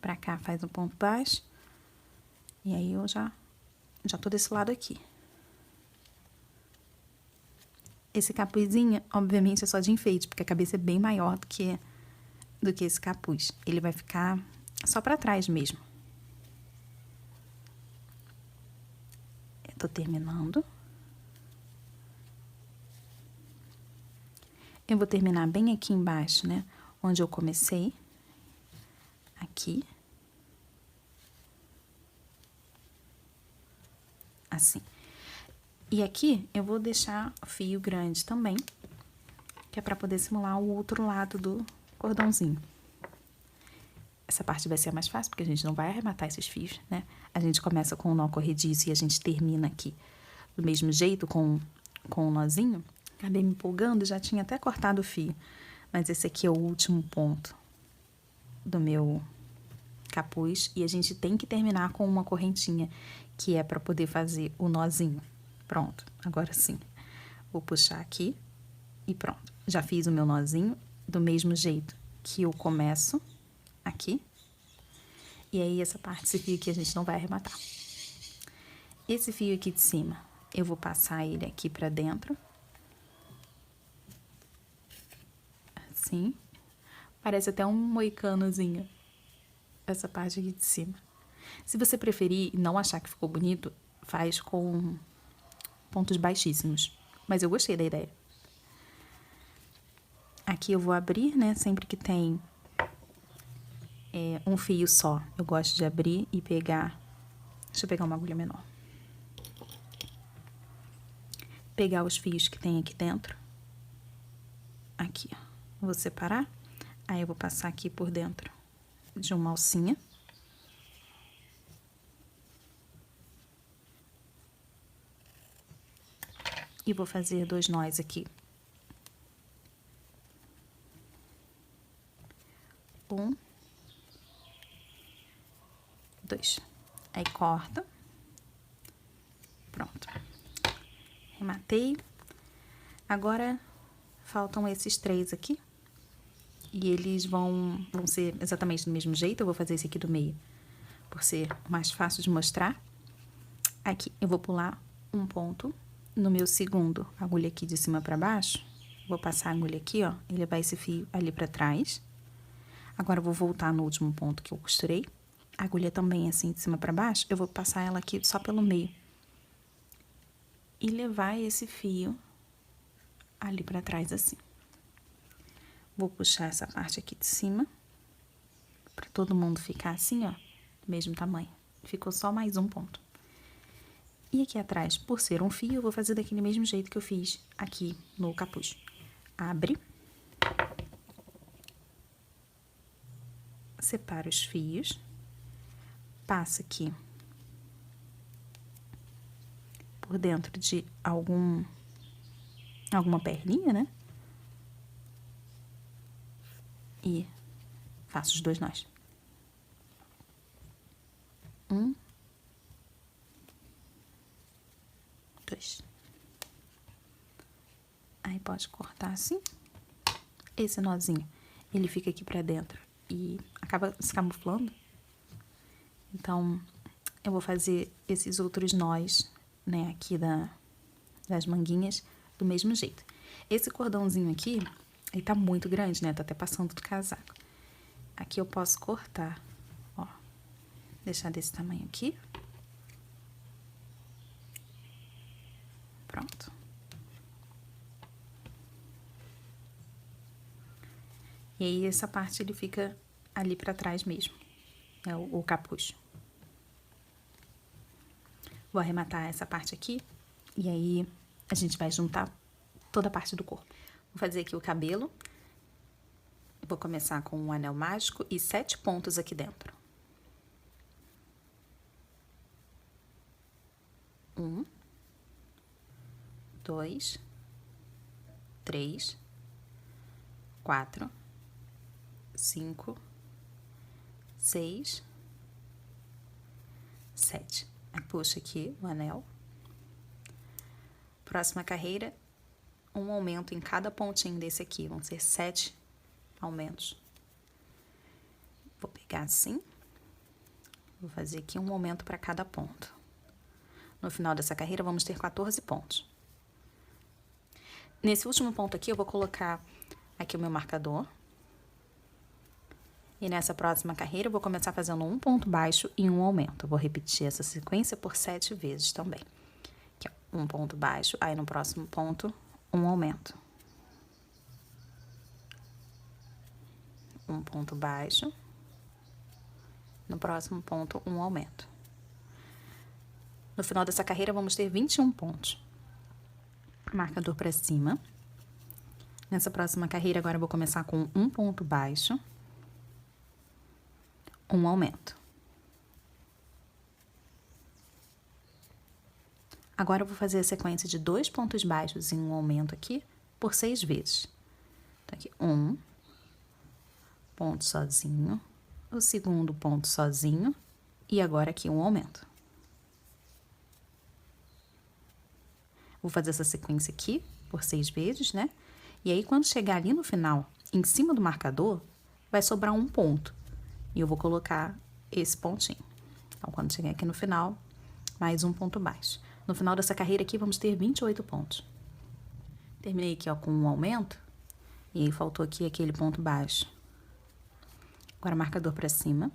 pra cá, faz um ponto baixo. E aí eu já tô desse lado aqui. Esse capuzinho, obviamente, é só de enfeite, porque a cabeça é bem maior do que esse capuz. Ele vai ficar só pra trás mesmo. Eu tô terminando. Eu vou terminar bem aqui embaixo, né? Onde eu comecei. Aqui. Assim. E aqui eu vou deixar fio grande também, que é pra poder simular o outro lado do cordãozinho. Essa parte vai ser mais fácil, porque a gente não vai arrematar esses fios, né? A gente começa com o nó corrediço e a gente termina aqui do mesmo jeito, com o nozinho. Acabei me empolgando, já tinha até cortado o fio. Mas esse aqui é o último ponto do meu capuz. E a gente tem que terminar com uma correntinha, que é pra poder fazer o nozinho. Pronto, agora sim. Vou puxar aqui e pronto. Já fiz o meu nozinho do mesmo jeito que eu começo aqui. E aí, essa parte, esse fio aqui, a gente não vai arrematar. Esse fio aqui de cima, eu vou passar ele aqui pra dentro. Assim. Parece até um moicanozinho, essa parte aqui de cima. Se você preferir e não achar que ficou bonito, faz com pontos baixíssimos. Mas eu gostei da ideia. Aqui eu vou abrir, né? Sempre que tem um fio só, eu gosto de abrir e pegar... Deixa eu pegar uma agulha menor. Pegar os fios que tem aqui dentro. Aqui, ó. Vou separar. Aí eu vou passar aqui por dentro de uma alcinha. E vou fazer 2 nós aqui. 1, 2. Aí corta. Pronto. Rematei. Agora faltam esses 3 aqui. E eles vão ser exatamente do mesmo jeito. Eu vou fazer esse aqui do meio, por ser mais fácil de mostrar. Aqui eu vou pular um ponto no meu segundo, agulha aqui de cima pra baixo. Vou passar a agulha aqui, ó, e levar esse fio ali pra trás. Agora eu vou voltar no último ponto que eu costurei. A agulha também assim de cima pra baixo, eu vou passar ela aqui só pelo meio. E levar esse fio ali pra trás assim. Vou puxar essa parte aqui de cima, pra todo mundo ficar assim, ó, do mesmo tamanho. Ficou só mais um ponto. E aqui atrás, por ser um fio, eu vou fazer daquele mesmo jeito que eu fiz aqui no capuz. Abre. Separa os fios. Passa aqui por dentro de alguma perninha, né? E faço os 2 nós. 1, 2. Aí pode cortar assim. Esse nozinho, ele fica aqui pra dentro e acaba se camuflando. Então, eu vou fazer esses outros nós, né, aqui das manguinhas, do mesmo jeito. Esse cordãozinho aqui, ele tá muito grande, né, tá até passando do casaco. Aqui eu posso cortar, ó, deixar desse tamanho aqui. Pronto. E aí, essa parte ele fica ali pra trás mesmo, é o capuz. Vou arrematar essa parte aqui, e aí a gente vai juntar toda a parte do corpo. Vou fazer aqui o cabelo. Vou começar com um anel mágico e 7 pontos aqui dentro. 1, 2, 3, 4, 5, 6, 7. Aí puxa aqui o anel. Próxima carreira, um aumento em cada pontinho desse aqui. Vão ser 7 aumentos. Vou pegar assim. Vou fazer aqui um aumento para cada ponto. No final dessa carreira, vamos ter 14 pontos. Nesse último ponto aqui, eu vou colocar aqui o meu marcador. E nessa próxima carreira, eu vou começar fazendo um ponto baixo e um aumento. Eu vou repetir essa sequência por 7 vezes também. Aqui, ó, um ponto baixo, aí no próximo ponto, um aumento. Um ponto baixo. No próximo ponto, um aumento. No final dessa carreira, vamos ter 21 pontos. Marcador para cima. Nessa próxima carreira, agora eu vou começar com um ponto baixo. Um aumento. Agora eu vou fazer a sequência de 2 pontos baixos e um aumento aqui por 6 vezes. Então, aqui, um ponto sozinho, o segundo ponto sozinho, e agora aqui um aumento. Vou fazer essa sequência aqui por 6 vezes, né? E aí, quando chegar ali no final, em cima do marcador, vai sobrar um ponto. E eu vou colocar esse pontinho. Então, quando chegar aqui no final, mais um ponto baixo. No final dessa carreira aqui, vamos ter 28 pontos. Terminei aqui, ó, com um aumento. E aí, faltou aqui aquele ponto baixo. Agora, marcador para cima.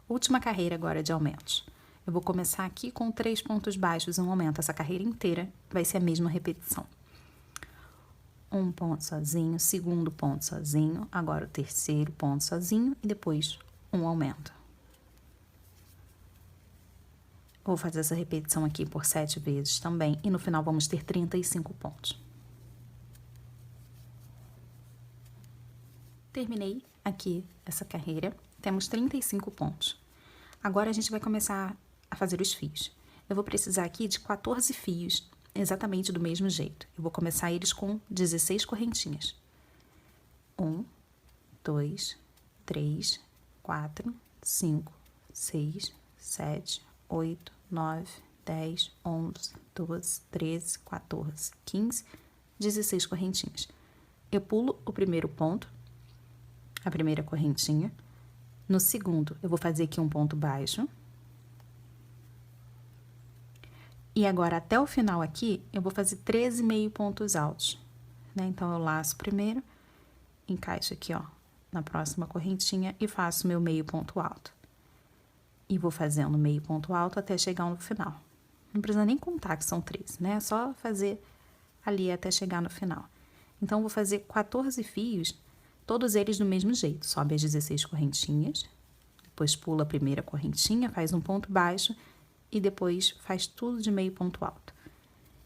Última carreira agora de aumentos. Eu vou começar aqui com 3 pontos baixos e um aumento. Essa carreira inteira vai ser a mesma repetição. Um ponto sozinho, segundo ponto sozinho, agora o terceiro ponto sozinho e depois um aumento. Vou fazer essa repetição aqui por 7 vezes também e no final vamos ter 35 pontos. Terminei aqui essa carreira, temos 35 pontos. Agora a gente vai começar a fazer os fios. Eu vou precisar aqui de 14 fios, exatamente do mesmo jeito. Eu vou começar eles com 16 correntinhas. 1, 2, 3, 4, 5, 6, 7, 8, 9, 10, 11, 12, 13, 14, 15, 16 correntinhas. Eu pulo o primeiro ponto, a primeira correntinha. No segundo, eu vou fazer aqui um ponto baixo. E agora, até o final aqui, eu vou fazer 13 meio pontos altos, né? Então, eu laço primeiro, encaixo aqui, ó, na próxima correntinha e faço meu meio ponto alto. E vou fazendo meio ponto alto até chegar no final. Não precisa nem contar que são 13, né? É só fazer ali até chegar no final. Então, vou fazer 14 fios, todos eles do mesmo jeito. Sobe as 16 correntinhas, depois pula a primeira correntinha, faz um ponto baixo e depois faz tudo de meio ponto alto.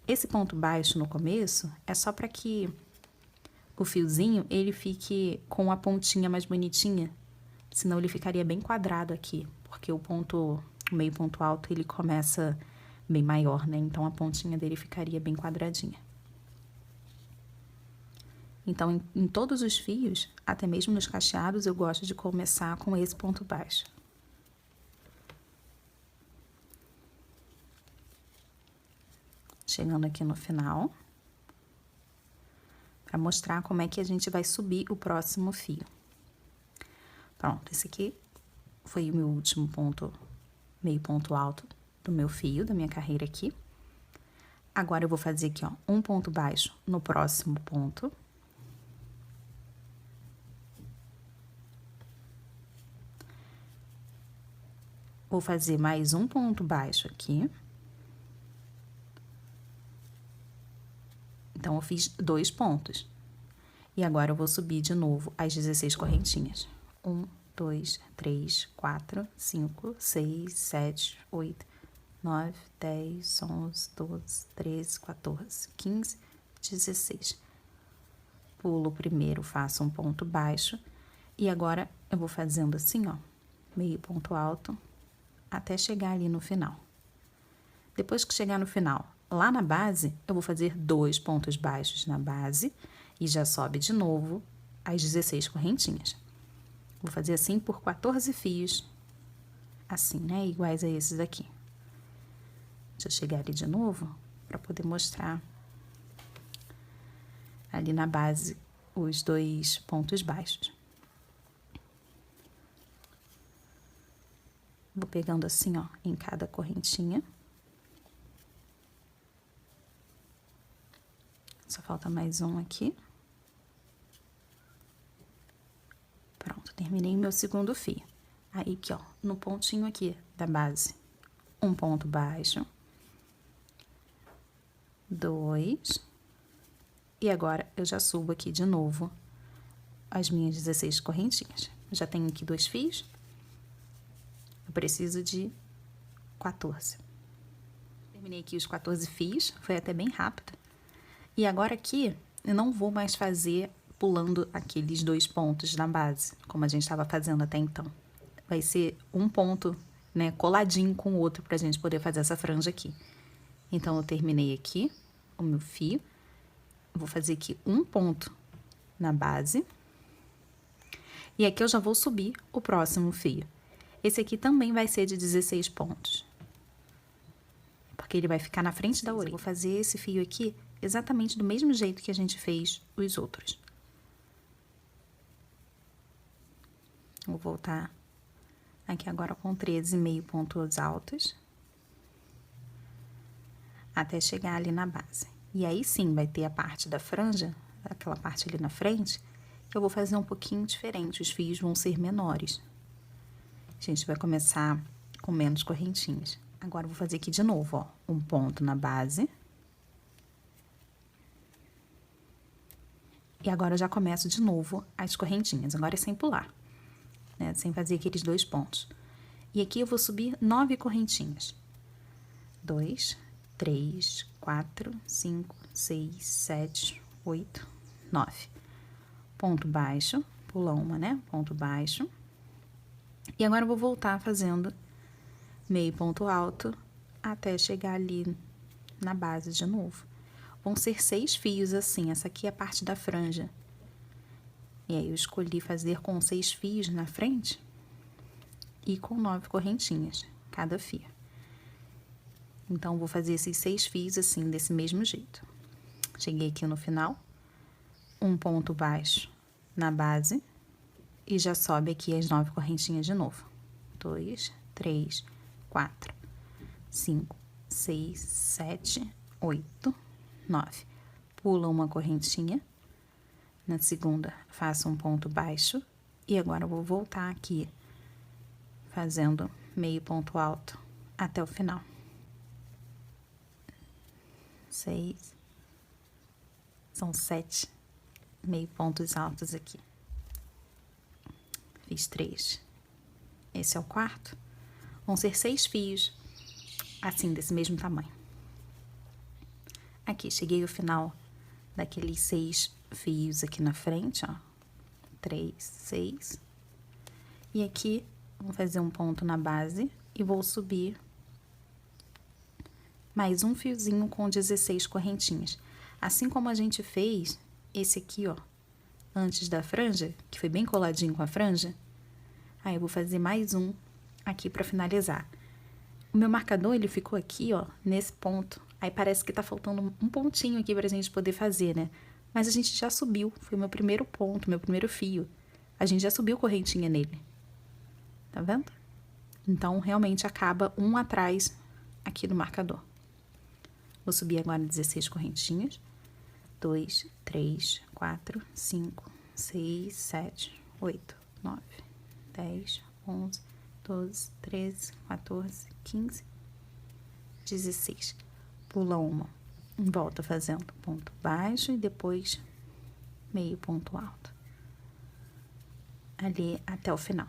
Esse ponto baixo no começo é só para que o fiozinho ele fique com a pontinha mais bonitinha, senão ele ficaria bem quadrado aqui, porque o meio ponto alto ele começa bem maior, né? Então a pontinha dele ficaria bem quadradinha. Então, em todos os fios, até mesmo nos cacheados, eu gosto de começar com esse ponto baixo. Chegando aqui no final, para mostrar como é que a gente vai subir o próximo fio. Pronto, esse aqui foi o meu último ponto, meio ponto alto do meu fio, da minha carreira aqui. Agora, eu vou fazer aqui, ó, um ponto baixo no próximo ponto. Vou fazer mais um ponto baixo aqui. Então, eu fiz 2 pontos. E agora eu vou subir de novo as 16 correntinhas. 1, 2, 3, 4, 5, 6, 7, 8, 9, 10, 11, 12, 13, 14, 15, 16. Pulo o primeiro, faço um ponto baixo. E agora eu vou fazendo assim, ó, meio ponto alto, até chegar ali no final. Depois que chegar no final, lá na base, eu vou fazer 2 pontos baixos na base e já sobe de novo as 16 correntinhas. Vou fazer assim por 14 fios, assim, né? Iguais a esses aqui. Deixa eu chegar ali de novo para poder mostrar ali na base os 2 pontos baixos. Vou pegando assim, ó, em cada correntinha. Só falta mais um aqui. Pronto, terminei meu segundo fio. Aí, aqui, ó, no pontinho aqui da base, um ponto baixo. 2. E agora, eu já subo aqui de novo as minhas 16 correntinhas. Já tenho aqui 2 fios. Eu preciso de 14. Terminei aqui os 14 fios, foi até bem rápido. E agora aqui, eu não vou mais fazer pulando aqueles 2 pontos na base, como a gente estava fazendo até então. Vai ser um ponto, né, coladinho com o outro pra gente poder fazer essa franja aqui. Então, eu terminei aqui o meu fio. Vou fazer aqui um ponto na base. E aqui eu já vou subir o próximo fio. Esse aqui também vai ser de 16 pontos. Porque ele vai ficar na frente da orelha. Eu vou fazer esse fio aqui exatamente do mesmo jeito que a gente fez os outros. Vou voltar aqui agora com 13,5 pontos altos. Até chegar ali na base. E aí sim vai ter a parte da franja, aquela parte ali na frente, que eu vou fazer um pouquinho diferente. Os fios vão ser menores. A gente vai começar com menos correntinhas. Agora, eu vou fazer aqui de novo, ó, um ponto na base. E agora, eu já começo de novo as correntinhas. Agora é sem pular, né? Sem fazer aqueles 2 pontos. E aqui eu vou subir 9 correntinhas. 2, 3, 4, 5, 6, 7, 8, 9. Ponto baixo, pula uma, né? Ponto baixo. E agora eu vou voltar fazendo meio ponto alto até chegar ali na base de novo. Vão ser 6 fios assim, essa aqui é a parte da franja. E aí eu escolhi fazer com 6 fios na frente e com 9 correntinhas, cada fio. Então, vou fazer esses 6 fios assim, desse mesmo jeito. Cheguei aqui no final, um ponto baixo na base e já sobe aqui as 9 correntinhas de novo. 2, 3, 4, 5, 6, 7, 8, 9. Pula uma correntinha. Na segunda, faço um ponto baixo. E agora, eu vou voltar aqui, fazendo meio ponto alto até o final. 6. São 7 meio pontos altos aqui. Fiz 3. Esse é o quarto. Vão ser 6 fios, assim, desse mesmo tamanho. Aqui, cheguei ao final daqueles 6 fios aqui na frente, ó. 3, 6. E aqui, vou fazer um ponto na base e vou subir mais um fiozinho com 16 correntinhas. Assim como a gente fez esse aqui, ó, antes da franja, que foi bem coladinho com a franja. Aí, eu vou fazer mais um aqui pra finalizar. O meu marcador, ele ficou aqui, ó, nesse ponto. Aí, parece que tá faltando um pontinho aqui pra gente poder fazer, né? Mas a gente já subiu, foi o meu primeiro ponto, meu primeiro fio. A gente já subiu correntinha nele. Tá vendo? Então, realmente acaba um atrás aqui do marcador. Vou subir agora 16 correntinhas. 2, 3, 4, 5, 6, 7, 8, 9, 10, 11, 12, 13, 14, 15, 16. Pula uma, volta fazendo ponto baixo e depois meio ponto alto. Ali até o final.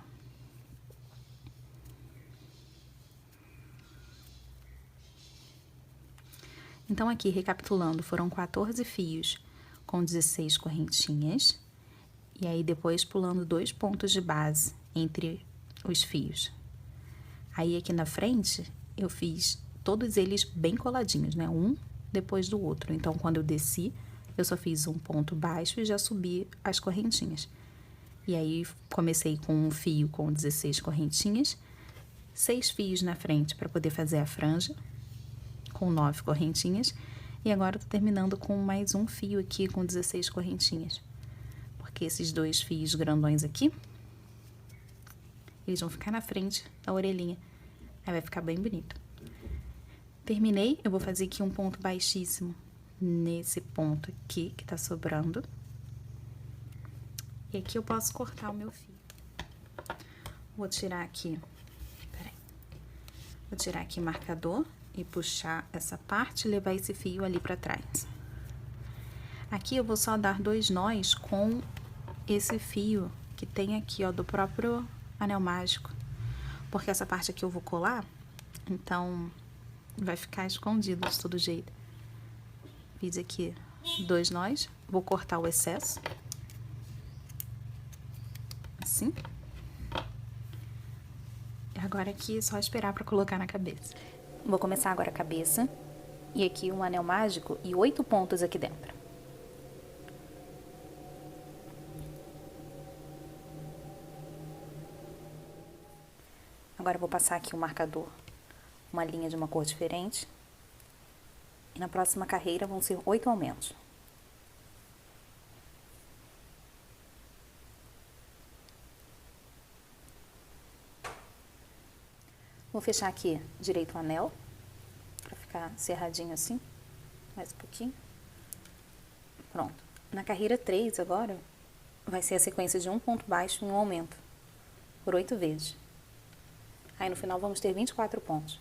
Então, aqui, recapitulando, foram 14 fios com 16 correntinhas. E aí, depois, pulando 2 pontos de base entre os fios. Aí, aqui na frente, eu fiz todos eles bem coladinhos, né? Um depois do outro. Então, quando eu desci, eu só fiz um ponto baixo e já subi as correntinhas. E aí, comecei com um fio com 16 correntinhas, 6 fios na frente para poder fazer a franja, com 9 correntinhas. E agora, eu tô terminando com mais um fio aqui com 16 correntinhas. Porque esses 2 fios grandões aqui, eles vão ficar na frente da orelhinha. Aí vai ficar bem bonito. Terminei, eu vou fazer aqui um ponto baixíssimo nesse ponto aqui que tá sobrando. E aqui eu posso cortar o meu fio. Vou tirar aqui, peraí. Vou tirar aqui o marcador e puxar essa parte e levar esse fio ali pra trás. Aqui eu vou só dar 2 nós com esse fio que tem aqui, ó, do próprio anel mágico. Porque essa parte aqui eu vou colar, então vai ficar escondido de todo jeito. Fiz aqui 2 nós, vou cortar o excesso. Assim. E agora aqui é só esperar pra colocar na cabeça. Vou começar agora a cabeça. E aqui um anel mágico e 8 pontos aqui dentro. Agora eu vou passar aqui o marcador, uma linha de uma cor diferente. E na próxima carreira vão ser 8 aumentos. Vou fechar aqui direito o anel, pra ficar cerradinho assim, mais um pouquinho. Pronto. Na carreira 3 agora, vai ser a sequência de um ponto baixo e um aumento, por 8 vezes. Aí no final vamos ter 24 pontos.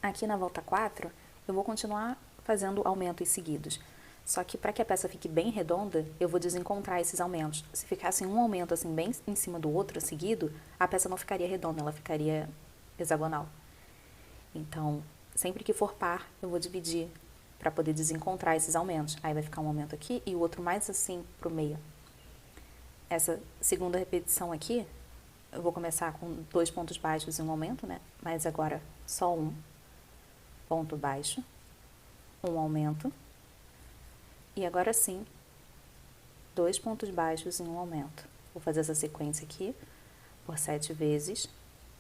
Aqui na volta 4, eu vou continuar fazendo aumentos seguidos. Só que para que a peça fique bem redonda, eu vou desencontrar esses aumentos. Se ficasse um aumento assim bem em cima do outro seguido, a peça não ficaria redonda, ela ficaria hexagonal. Então, sempre que for par, eu vou dividir para poder desencontrar esses aumentos. Aí vai ficar um aumento aqui e o outro mais assim pro meio. Essa segunda repetição aqui, eu vou começar com 2 pontos baixos e um aumento, né? Mas agora só um ponto baixo, um aumento. E agora sim, 2 pontos baixos e um aumento. Vou fazer essa sequência aqui por 7 vezes.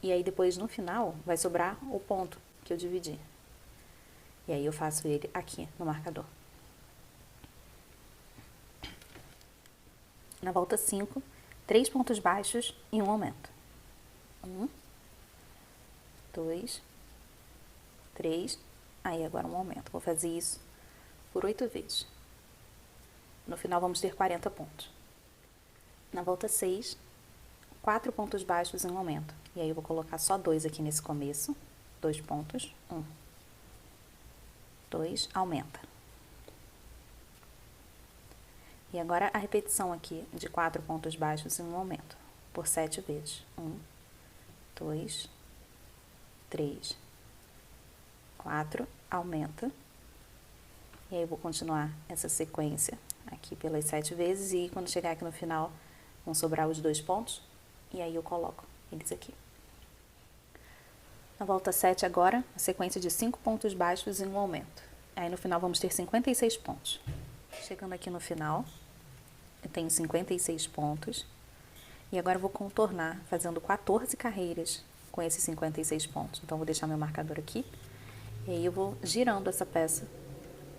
E aí depois no final vai sobrar o ponto que eu dividi. E aí eu faço ele aqui no marcador. Na volta 5, 3 pontos baixos e um aumento. 1, 2, 3, aí agora um aumento. Vou fazer isso por 8 vezes. No final vamos ter 40 pontos. Na volta 6, 4 pontos baixos e um aumento. E aí eu vou colocar só 2 aqui nesse começo. 2 pontos, 1, 2, aumenta. E agora a repetição aqui de 4 pontos baixos e um aumento, por 7 vezes. 1, 2, 3, 4, aumenta. E aí eu vou continuar essa sequência aqui pelas 7 vezes e quando chegar aqui no final vão sobrar os 2 pontos e aí eu coloco eles aqui. Na volta 7 agora, a sequência de 5 pontos baixos e um aumento. Aí no final vamos ter 56 pontos. Chegando aqui no final, eu tenho 56 pontos. E agora eu vou contornar fazendo 14 carreiras com esses 56 pontos. Então, vou deixar meu marcador aqui. E aí eu vou girando essa peça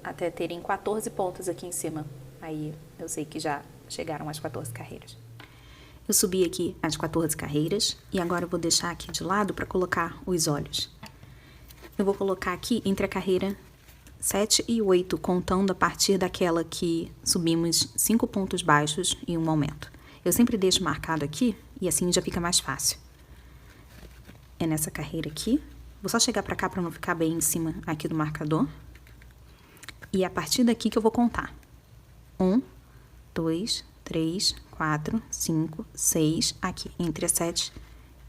até terem 14 pontos aqui em cima. Aí eu sei que já chegaram as 14 carreiras. Eu subi aqui as 14 carreiras e agora eu vou deixar aqui de lado para colocar os olhos. Eu vou colocar aqui entre a carreira 7 e 8, contando a partir daquela que subimos 5 pontos baixos e um aumento. Eu sempre deixo marcado aqui e assim já fica mais fácil. É nessa carreira aqui. Vou só chegar pra cá pra não ficar bem em cima aqui do marcador. E é a partir daqui que eu vou contar. 1, 2, 3, 4, 5, 6, aqui, entre a 7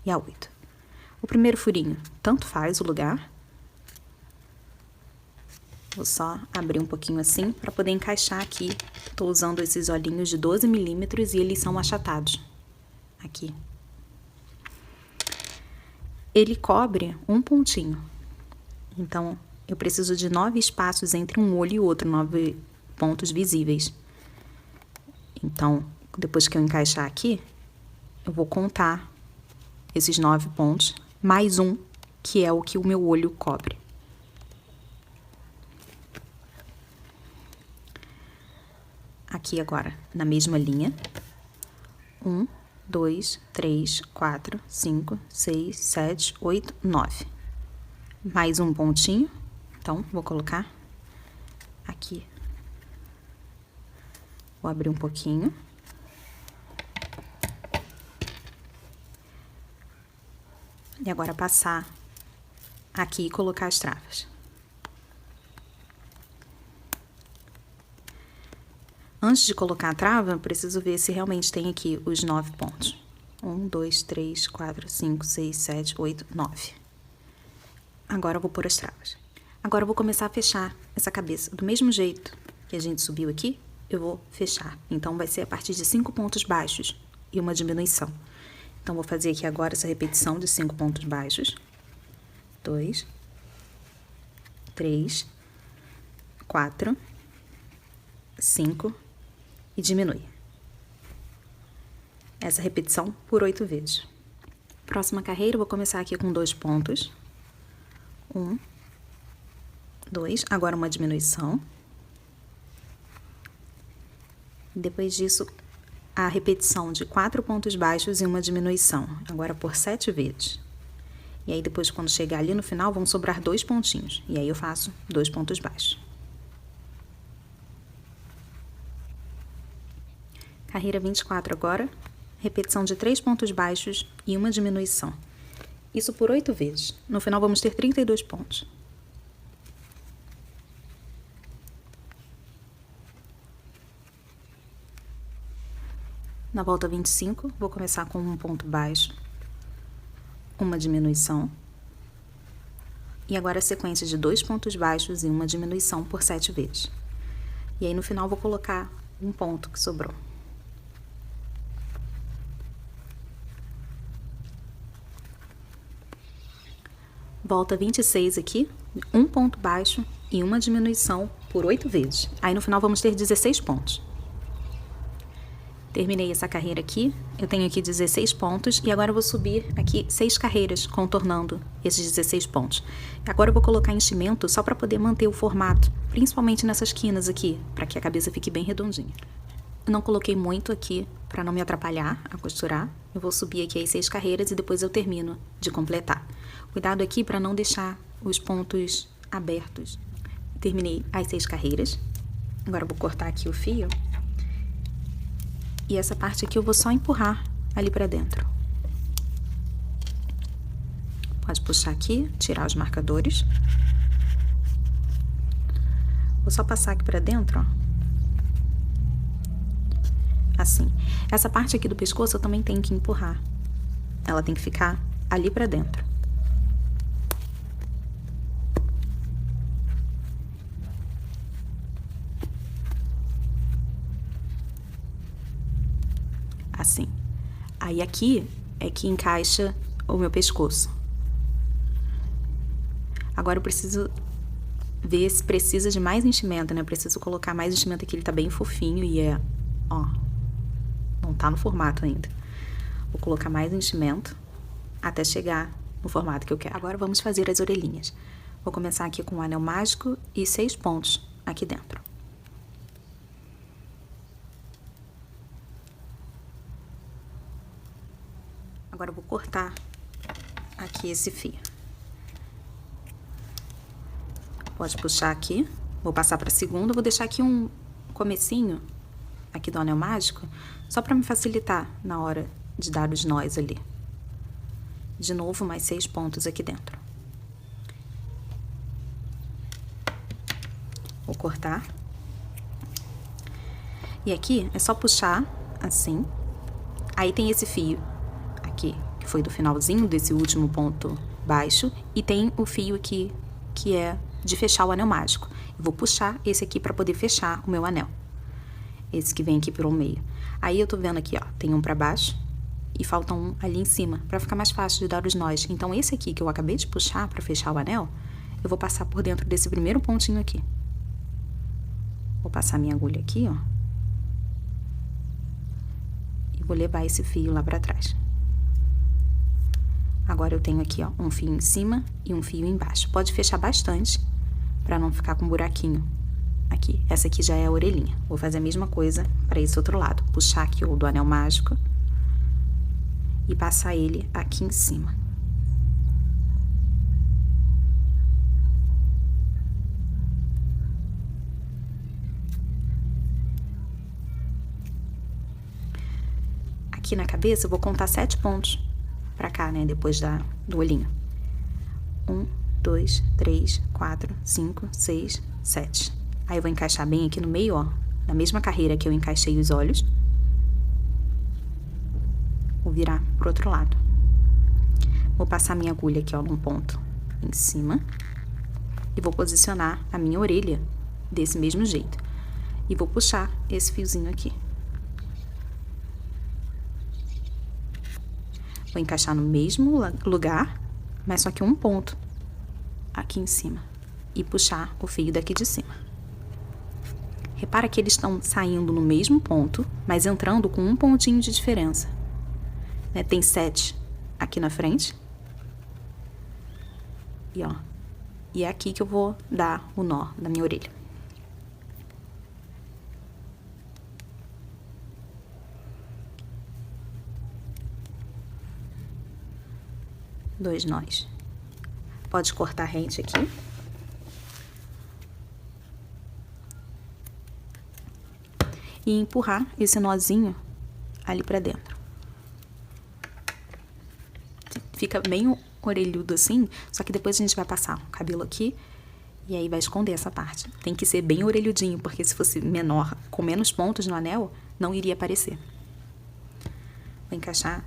e a 8. O primeiro furinho, tanto faz o lugar. Vou só abrir um pouquinho assim, para poder encaixar aqui. Tô usando esses olhinhos de 12 milímetros e eles são achatados. Aqui. Ele cobre um pontinho. Então, eu preciso de 9 espaços entre um olho e outro, 9 pontos visíveis. Então, depois que eu encaixar aqui, eu vou contar esses 9 pontos, mais um, que é o que o meu olho cobre. Aqui agora, na mesma linha. 1, 2, 3, 4, 5, 6, 7, 8, 9. Mais um pontinho. Então, vou colocar aqui. Vou abrir um pouquinho. E agora passar aqui e colocar as travas. Antes de colocar a trava, eu preciso ver se realmente tem aqui os 9 pontos. 1, 2, 3, 4, 5, 6, 7, 8, 9. Agora eu vou pôr as travas. Agora eu vou começar a fechar essa cabeça. Do mesmo jeito que a gente subiu aqui, eu vou fechar. Então, vai ser a partir de 5 pontos baixos e uma diminuição. Então, vou fazer aqui agora essa repetição de 5 pontos baixos. 2, 3, 4, 5 e diminui. Essa repetição por 8 vezes. Próxima carreira, eu vou começar aqui com 2 pontos. 1, 2, agora uma diminuição. Depois disso, a repetição de 4 pontos baixos e uma diminuição, agora por 7 vezes. E aí depois, quando chegar ali no final, vão sobrar 2 pontinhos. E aí eu faço 2 pontos baixos. Carreira 24 agora, repetição de 3 pontos baixos e uma diminuição. Isso por 8 vezes. No final vamos ter 32 pontos. Na volta 25, vou começar com um ponto baixo, uma diminuição. E agora a sequência de 2 pontos baixos e uma diminuição por 7 vezes. E aí no final vou colocar um ponto que sobrou. Volta 26 aqui, um ponto baixo e uma diminuição por 8 vezes. Aí no final vamos ter 16 pontos. Terminei essa carreira aqui, eu tenho aqui 16 pontos e agora eu vou subir aqui 6 carreiras contornando esses 16 pontos. Agora eu vou colocar enchimento só para poder manter o formato, principalmente nessas quinas aqui, para que a cabeça fique bem redondinha. Eu não coloquei muito aqui para não me atrapalhar a costurar. Eu vou subir aqui as 6 carreiras e depois eu termino de completar. Cuidado aqui para não deixar os pontos abertos. Terminei as 6 carreiras. Agora eu vou cortar aqui o fio. E essa parte aqui eu vou só empurrar ali para dentro. Pode puxar aqui, tirar os marcadores. Vou só passar aqui para dentro, ó. Assim. Essa parte aqui do pescoço eu também tenho que empurrar. Ela tem que ficar ali para dentro. Assim. Aí aqui é que encaixa o meu pescoço. Agora eu preciso ver se precisa de mais enchimento, né? Eu preciso colocar mais enchimento aqui, ele tá bem fofinho e ó, não tá no formato ainda. Vou colocar mais enchimento até chegar no formato que eu quero. Agora vamos fazer as orelhinhas. Vou começar aqui com um anel mágico e 6 pontos aqui dentro. Agora eu vou cortar aqui esse fio. Pode puxar aqui. Vou passar para a segunda. Vou deixar aqui um comecinho aqui do anel mágico, só para me facilitar na hora de dar os nós ali. De novo, mais 6 pontos aqui dentro. Vou cortar. E aqui é só puxar assim. Aí tem esse fio aqui, que foi do finalzinho desse último ponto baixo. E tem o fio aqui, que é de fechar o anel mágico. Eu vou puxar esse aqui pra poder fechar o meu anel. Esse que vem aqui pelo meio. Aí eu tô vendo aqui, ó, tem um pra baixo e falta um ali em cima, pra ficar mais fácil de dar os nós. Então esse aqui que eu acabei de puxar pra fechar o anel, eu vou passar por dentro desse primeiro pontinho aqui. Vou passar minha agulha aqui, ó. E vou levar esse fio lá pra trás. Agora eu tenho aqui, ó, um fio em cima e um fio embaixo. Pode fechar bastante pra não ficar com buraquinho aqui. Essa aqui já é a orelhinha. Vou fazer a mesma coisa pra esse outro lado. Puxar aqui o do anel mágico e passar ele aqui em cima. Aqui na cabeça eu vou contar 7 pontos pra cá, né, depois do olhinho. 1, 2, 3, 4, 5, 6, 7. Aí eu vou encaixar bem aqui no meio, ó, na mesma carreira que eu encaixei os olhos. Vou virar pro outro lado. Vou passar minha agulha aqui, ó, num ponto em cima. E vou posicionar a minha orelha desse mesmo jeito. E vou puxar esse fiozinho aqui. Vou encaixar no mesmo lugar, mas só que um ponto aqui em cima. E puxar o fio daqui de cima. Repara que eles estão saindo no mesmo ponto, mas entrando com um pontinho de diferença. Né? Tem 7 aqui na frente. E ó, e é aqui que eu vou dar o nó da minha orelha. Dois nós. Pode cortar rente aqui. E empurrar esse nozinho ali pra dentro. Fica bem orelhudo assim, só que depois a gente vai passar o cabelo aqui e aí vai esconder essa parte. Tem que ser bem orelhudinho, porque se fosse menor, com menos pontos no anel, não iria aparecer. Vou encaixar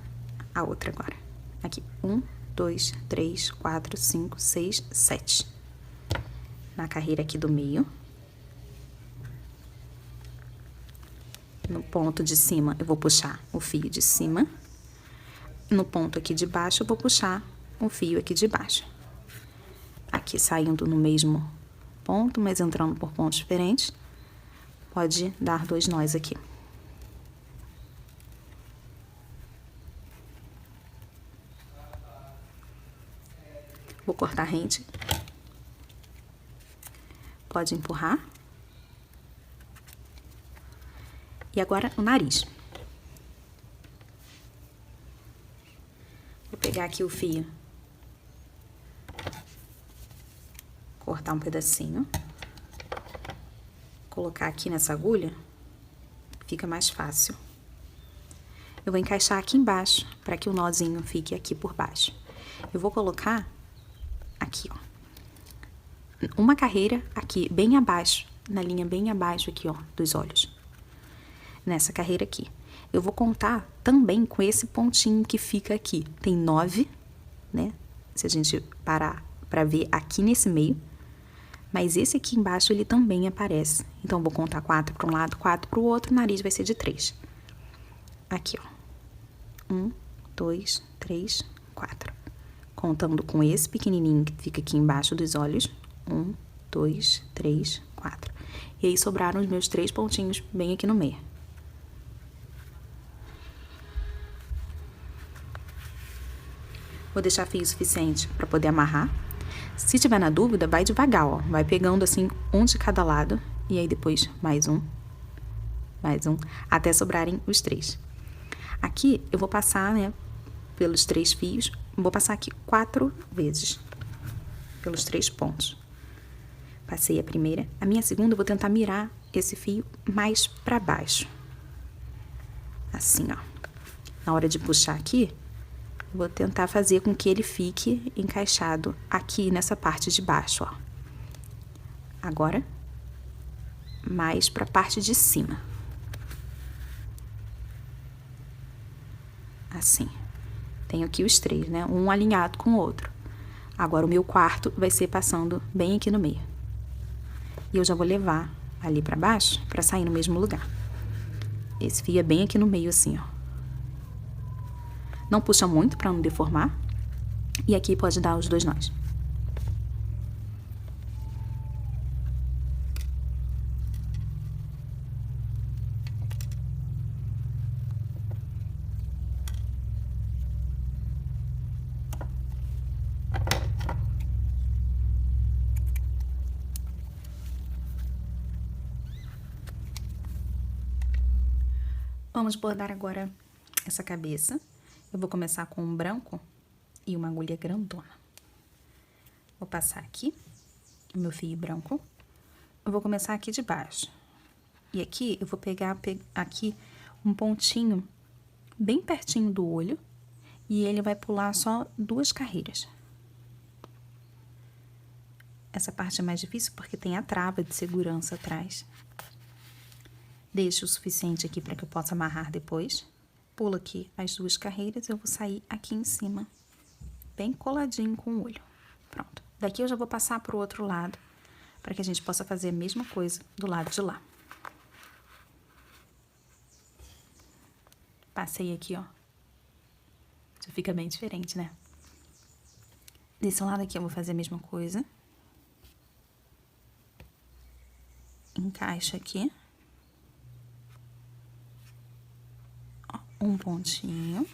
a outra agora. Aqui, 1, 2, 3, 4, 5, 6, 7. Na carreira aqui do meio. No ponto de cima, eu vou puxar o fio de cima. No ponto aqui de baixo, eu vou puxar o fio aqui de baixo. Aqui saindo no mesmo ponto, mas entrando por pontos diferentes. Pode dar 2 nós aqui. Vou cortar rente. Pode empurrar. E agora o nariz. Vou pegar aqui o fio. Cortar um pedacinho. Colocar aqui nessa agulha. Fica mais fácil. Eu vou encaixar aqui embaixo, para que o nozinho fique aqui por baixo. Eu vou colocar aqui, ó. Uma carreira aqui, bem abaixo, na linha bem abaixo aqui, ó, dos olhos. Nessa carreira aqui. Eu vou contar também com esse pontinho que fica aqui. Tem 9, né? Se a gente parar pra ver aqui nesse meio. Mas esse aqui embaixo, ele também aparece. Então, eu vou contar 4 para um lado, 4 para o outro. O nariz vai ser de 3. Aqui, ó. 1, 2, 3, 4. Contando com esse pequenininho que fica aqui embaixo dos olhos. 1, 2, 3, 4. E aí, sobraram os meus 3 pontinhos bem aqui no meio. Vou deixar fio suficiente para poder amarrar. Se tiver na dúvida, vai devagar, ó. Vai pegando assim, um de cada lado. E aí depois mais um, até sobrarem os 3. Aqui eu vou passar, né, pelos 3 fios. Vou passar aqui 4 vezes. Pelos 3 pontos. Passei a primeira. A minha segunda eu vou tentar mirar esse fio mais para baixo. Assim, ó. Na hora de puxar aqui, vou tentar fazer com que ele fique encaixado aqui nessa parte de baixo, ó. Agora, mais pra parte de cima. assim. Tenho aqui os três, né? Um alinhado com o outro. Agora, o meu quarto vai ser passando bem aqui no meio. E eu já vou levar ali pra baixo, pra sair no mesmo lugar. Esse fio é bem aqui no meio, assim, ó. Não puxa muito pra não deformar. E aqui pode dar os 2 nós. Vamos bordar agora essa cabeça. Eu vou começar com um branco e uma agulha grandona. Vou passar aqui o meu fio branco. Eu vou começar aqui de baixo. E aqui eu vou pegar aqui um pontinho bem pertinho do olho. E ele vai pular só 2 carreiras. Essa parte é mais difícil porque tem a trava de segurança atrás. Deixo o suficiente aqui para que eu possa amarrar depois. Pulo aqui as 2 carreiras, eu vou sair aqui em cima, bem coladinho com o olho. Pronto. Daqui eu já vou passar pro outro lado, para que a gente possa fazer a mesma coisa do lado de lá. Passei aqui, ó. Já fica bem diferente, né? Desse lado aqui eu vou fazer a mesma coisa. Encaixa aqui. Um pontinho.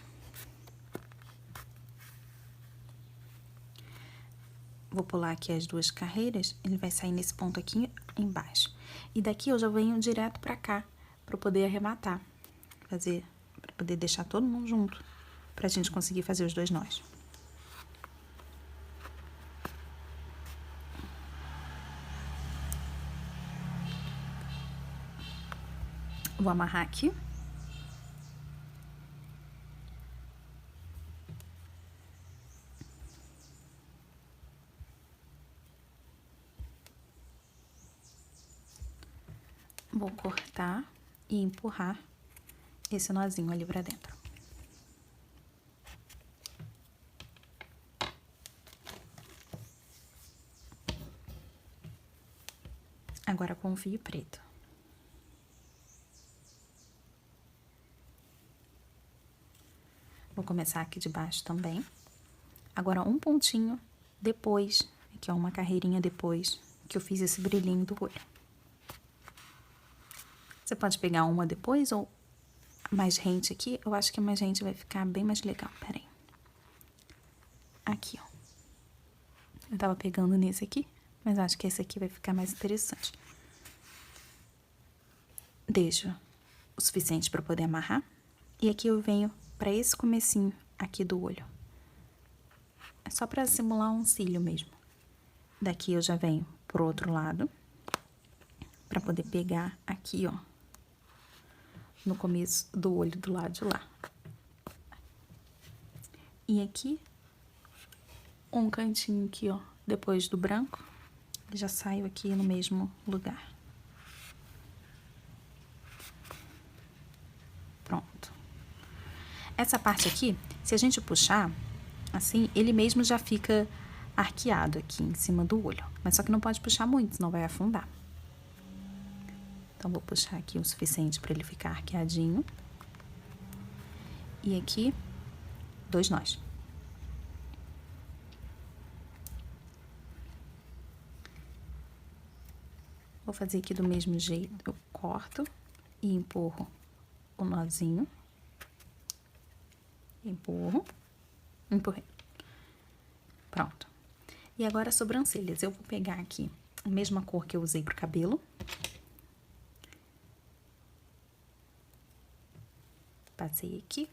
Vou pular aqui as 2 carreiras, ele vai sair nesse ponto aqui embaixo. E daqui eu já venho direto pra cá, pra eu poder arrematar. Pra poder deixar todo mundo junto, pra gente conseguir fazer os 2 nós. Vou amarrar aqui. Vou cortar e empurrar esse nozinho ali pra dentro. Agora com o fio preto. Vou começar aqui de baixo também. Agora um pontinho depois, aqui ó, uma carreirinha depois que eu fiz esse brilhinho do olho. Você pode pegar uma depois ou mais rente aqui. Eu acho que a mais rente vai ficar bem mais legal. Pera aí. Aqui, ó. Eu tava pegando nesse aqui, mas acho que esse aqui vai ficar mais interessante. Deixo o suficiente para poder amarrar. E aqui eu venho para esse comecinho aqui do olho. É só para simular um cílio mesmo. Daqui eu já venho pro outro lado, para poder pegar aqui, ó, no começo do olho do lado de lá. E aqui, um cantinho aqui, ó, depois do branco, já saio aqui no mesmo lugar. Pronto. Essa parte aqui, se a gente puxar, assim, ele mesmo já fica arqueado aqui em cima do olho. Mas só que não pode puxar muito, senão vai afundar. Então, vou puxar aqui o suficiente para ele ficar arqueadinho. E aqui, 2 nós. Vou fazer aqui do mesmo jeito. Eu corto e empurro o nozinho. Empurro. Empurrei. Pronto. E agora as sobrancelhas. Eu vou pegar aqui a mesma cor que eu usei pro cabelo. Passei aqui.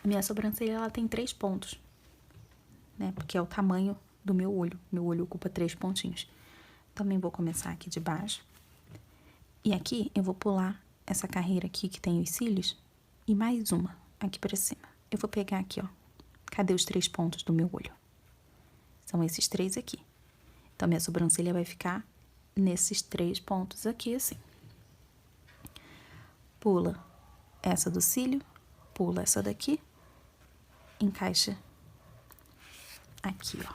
A minha sobrancelha, ela tem 3 pontos, né? Porque é o tamanho do meu olho. Meu olho ocupa 3 pontinhos. Também vou começar aqui de baixo. E aqui eu vou pular essa carreira aqui que tem os cílios e mais uma aqui pra cima. Eu vou pegar aqui, ó. Cadê os 3 pontos do meu olho? São esses 3 aqui. Então, minha sobrancelha vai ficar nesses 3 pontos aqui, assim. Pula essa do cílio pula essa daqui, encaixa aqui, ó.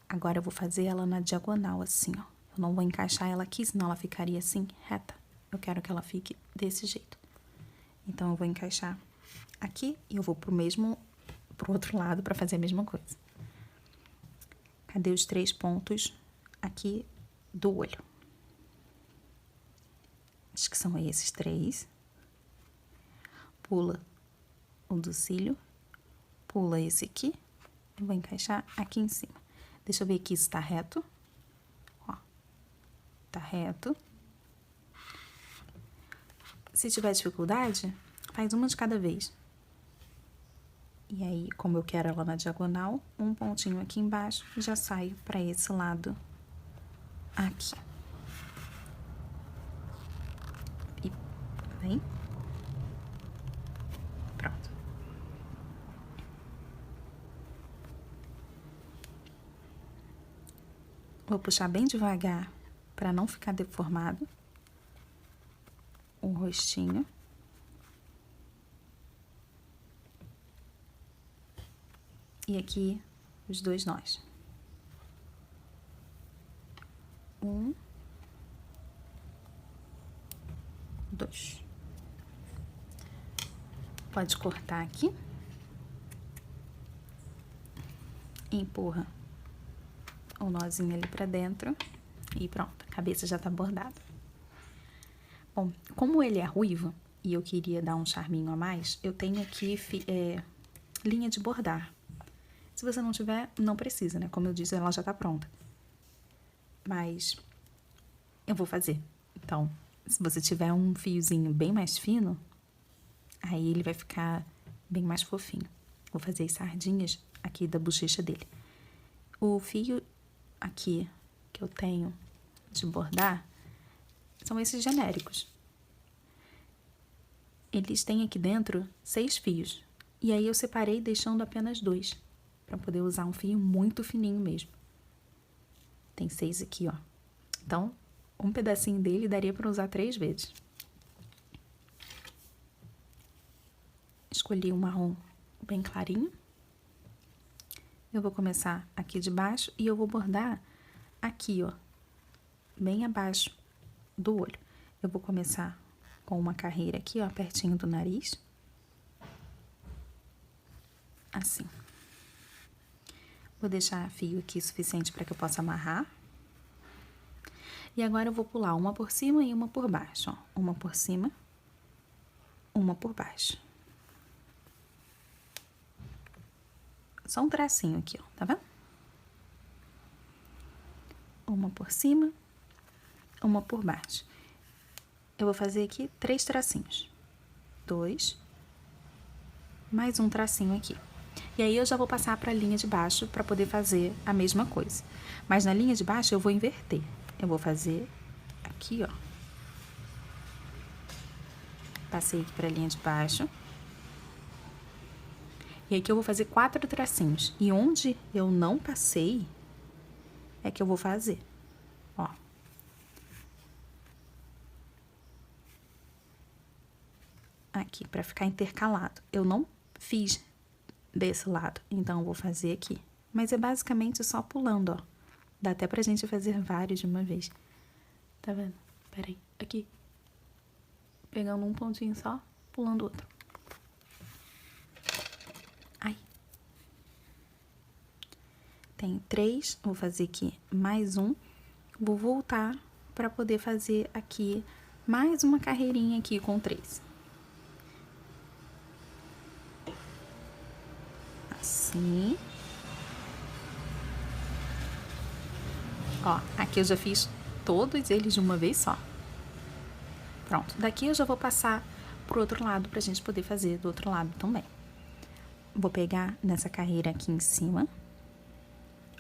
Agora eu vou fazer ela na diagonal, assim, ó. Eu não vou encaixar ela aqui, senão ela ficaria assim, reta. Eu quero que ela fique desse jeito. Então, eu vou encaixar aqui e eu vou pro outro lado pra fazer a mesma coisa. Cadê os 3 pontos aqui do olho? Acho que são esses 3. Pula o do cílio, pula esse aqui, eu vou encaixar aqui em cima. Deixa eu ver aqui se tá reto. Ó, tá reto. Se tiver dificuldade, faz uma de cada vez. E aí, como eu quero ela na diagonal, um pontinho aqui embaixo já sai pra esse lado aqui. E vem. Pronto. Vou puxar bem devagar para não ficar deformado o rostinho. E aqui os 2 nós. 1, 2. Pode cortar aqui. Empurra o nozinho ali pra dentro. E pronto, a cabeça já tá bordada. Bom, como ele é ruivo e eu queria dar um charminho a mais, eu tenho aqui linha de bordar. Se você não tiver, não precisa, né? Como eu disse, ela já tá pronta. Mas eu vou fazer. Então, se você tiver um fiozinho bem mais fino, aí ele vai ficar bem mais fofinho. Vou fazer as sardinhas aqui da bochecha dele. O fio aqui que eu tenho de bordar são esses genéricos. Eles têm aqui dentro 6 fios. E aí eu separei deixando apenas 2. Pra poder usar um fio muito fininho mesmo. Tem 6 aqui, ó. Então, um pedacinho dele daria pra usar 3 vezes. Escolhi um marrom bem clarinho. Eu vou começar aqui de baixo e eu vou bordar aqui, ó. Bem abaixo do olho. Eu vou começar com uma carreira aqui, ó, pertinho do nariz. Assim. Vou deixar fio aqui suficiente para que eu possa amarrar. E agora eu vou pular uma por cima e uma por baixo, ó. Uma por cima, uma por baixo. Só um tracinho aqui, ó, tá vendo? Uma por cima, uma por baixo. Eu vou fazer aqui 3 tracinhos. 2, mais um tracinho aqui. E aí eu já vou passar para a linha de baixo para poder fazer a mesma coisa. Mas na linha de baixo eu vou inverter. Eu vou fazer aqui, ó. Passei aqui para a linha de baixo. E aqui eu vou fazer 4 tracinhos. E onde eu não passei, é que eu vou fazer, ó. Aqui, para ficar intercalado. Eu não fiz desse lado, então eu vou fazer aqui. Mas é basicamente só pulando, ó. Dá até pra gente fazer vários de uma vez. Tá vendo? Peraí, aqui. Pegando um pontinho só, pulando outro. Ai. Tem 3, vou fazer aqui mais um. Vou voltar pra poder fazer aqui mais uma carreirinha aqui com 3. Assim. Ó, aqui eu já fiz todos eles de uma vez só. Pronto, daqui eu já vou passar pro outro lado pra gente poder fazer do outro lado também. Vou pegar nessa carreira aqui em cima.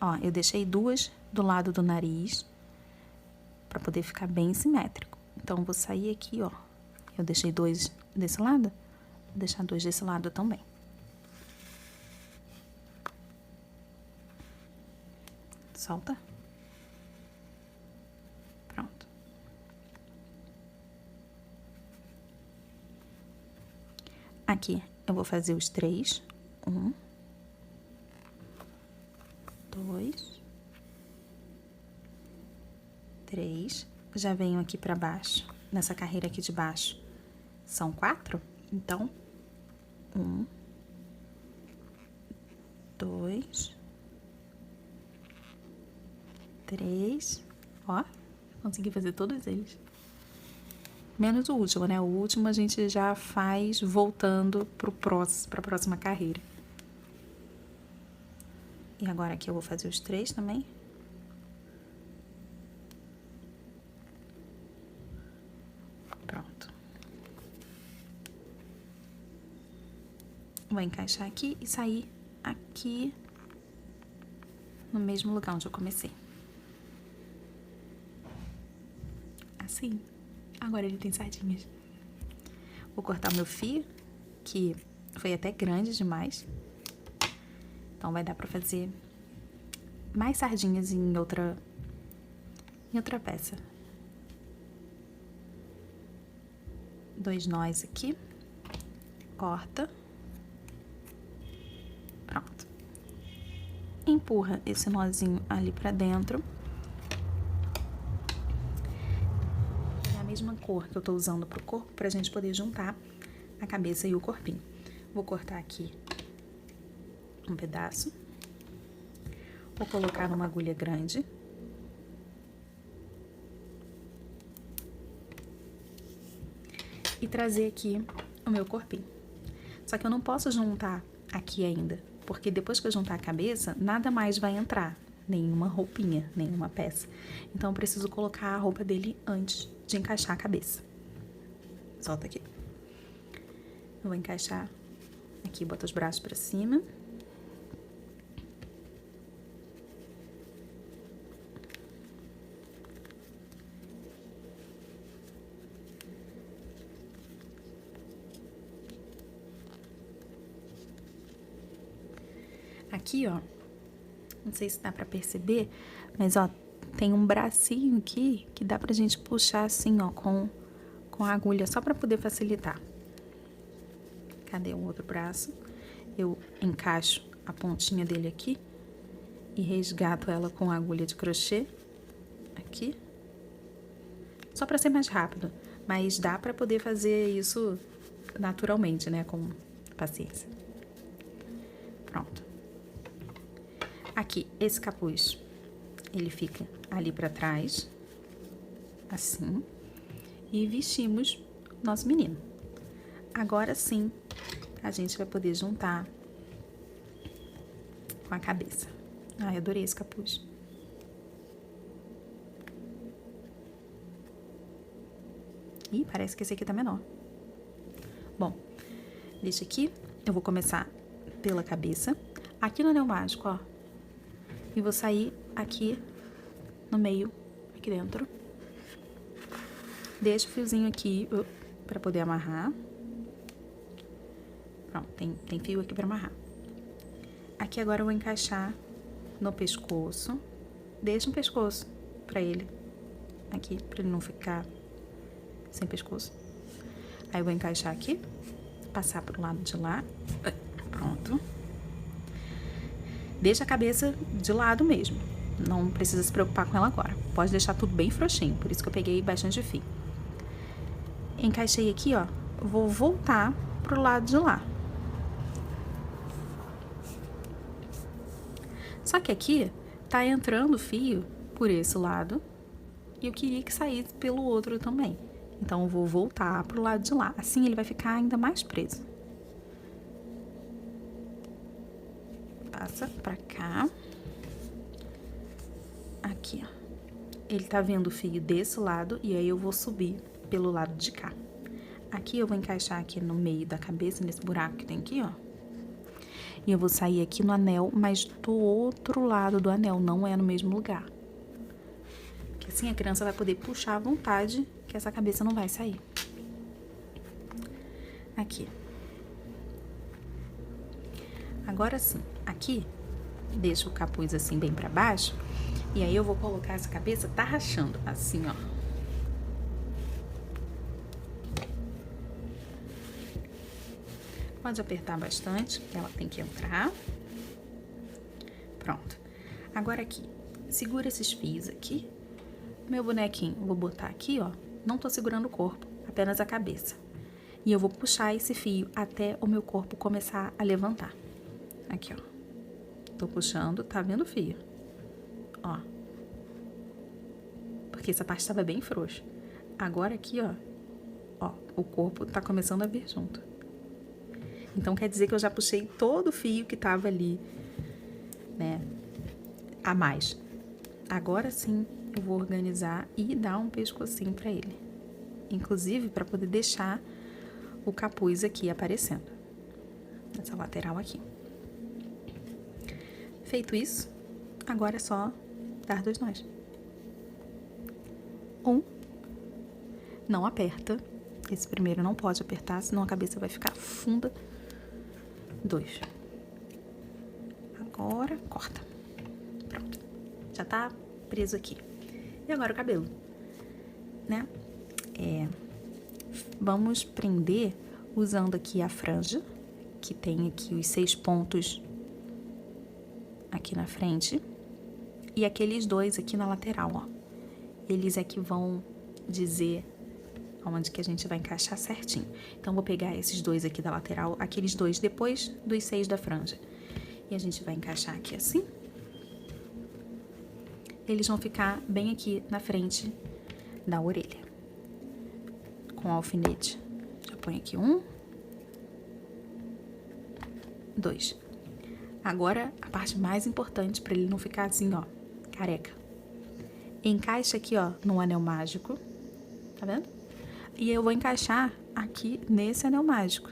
Ó, eu deixei 2 do lado do nariz pra poder ficar bem simétrico. Então, vou sair aqui, ó. Eu deixei 2 desse lado, vou deixar 2 desse lado também. Solta. Pronto. Aqui, eu vou fazer os 3. 1, 2, 3. Já venho aqui pra baixo, nessa carreira aqui de baixo. São 4, então 1, 2, 3. Ó, consegui fazer todos eles. Menos o último, né? O último a gente já faz voltando pra próxima carreira. E agora aqui eu vou fazer os 3 também. Pronto. Vou encaixar aqui e sair aqui no mesmo lugar onde eu comecei. Assim. Agora ele tem sardinhas. Vou cortar o meu fio, que foi até grande demais. Então vai dar pra fazer mais sardinhas em outra peça. 2 nós aqui. Corta. Pronto. Empurra esse nozinho ali pra dentro. Mesma cor que eu tô usando pro corpo, pra gente poder juntar a cabeça e o corpinho. Vou cortar aqui um pedaço. Vou colocar numa agulha grande. E trazer aqui o meu corpinho. Só que eu não posso juntar aqui ainda, porque depois que eu juntar a cabeça, nada mais vai entrar. Nenhuma roupinha, nenhuma peça. Então, eu preciso colocar a roupa dele antes de encaixar a cabeça. Solta aqui. Eu vou encaixar aqui, bota os braços pra cima. Aqui, ó, não sei se dá pra perceber, mas, ó, tem um bracinho aqui que dá pra gente puxar assim, ó, com a agulha, só pra poder facilitar. Cadê o outro braço? Eu encaixo a pontinha dele aqui e resgato ela com a agulha de crochê. Aqui. Só pra ser mais rápido, mas dá pra poder fazer isso naturalmente, né, com paciência. Pronto. Aqui, esse capuz, ele fica ali pra trás, assim, e vestimos nosso menino. Agora sim, a gente vai poder juntar com a cabeça. Ai, adorei esse capuz. Ih, parece que esse aqui tá menor. Bom, deixa aqui, eu vou começar pela cabeça, aqui no anel mágico, ó. E vou sair aqui no meio, aqui dentro. Deixa o fiozinho aqui pra poder amarrar. Pronto, tem fio aqui pra amarrar. Aqui agora eu vou encaixar no pescoço. Deixa um pescoço pra ele. Aqui, pra ele não ficar sem pescoço. Aí eu vou encaixar aqui. Passar pro lado de lá. Pronto. Deixa a cabeça de lado mesmo. Não precisa se preocupar com ela agora. Pode deixar tudo bem frouxinho. Por isso que eu peguei bastante fio. Encaixei aqui, ó. Vou voltar pro lado de lá. Só que aqui tá entrando fio por esse lado. E eu queria que saísse pelo outro também. Então, eu vou voltar pro lado de lá. Assim, ele vai ficar ainda mais preso. Passa pra cá. Aqui, ó. Ele tá vendo o fio desse lado e aí eu vou subir pelo lado de cá. Aqui eu vou encaixar aqui no meio da cabeça, nesse buraco que tem aqui, ó. E eu vou sair aqui no anel, mas do outro lado do anel, não é no mesmo lugar. Porque assim a criança vai poder puxar à vontade, que essa cabeça não vai sair. Aqui. Agora sim, aqui, deixa o capuz assim bem pra baixo. E aí eu vou colocar essa cabeça, tá rachando, assim, ó. Pode apertar bastante, ela tem que entrar. Pronto. Agora aqui, segura esses fios aqui. Meu bonequinho, vou botar aqui, ó. Não tô segurando o corpo, apenas a cabeça. E eu vou puxar esse fio até o meu corpo começar a levantar. Aqui, ó. Tô puxando, tá vendo o fio? Ó. Porque essa parte estava bem frouxa. Agora aqui, ó. Ó, o corpo tá começando a vir junto. Então, quer dizer que eu já puxei todo o fio que tava ali, né? A mais. Agora sim, eu vou organizar e dar um pescocinho pra ele. Inclusive, para poder deixar o capuz aqui aparecendo. Nessa lateral aqui. Feito isso, agora é só dar 2 nós. 1. Não aperta. Esse primeiro não pode apertar, senão a cabeça vai ficar funda. 2. Agora, corta. Pronto. Já tá preso aqui. E agora o cabelo, né? Vamos prender usando aqui a franja, que tem aqui os 6 pontos aqui na frente. E aqueles 2 aqui na lateral, ó. Eles é que vão dizer onde que a gente vai encaixar certinho. Então, vou pegar esses 2 aqui da lateral, aqueles 2 depois dos 6 da franja. E a gente vai encaixar aqui assim. Eles vão ficar bem aqui na frente da orelha. Com o alfinete. Já põe aqui 1. 2. Agora, a parte mais importante para ele não ficar assim, ó, careca. Encaixa aqui, ó, no anel mágico. Tá vendo? E eu vou encaixar aqui nesse anel mágico.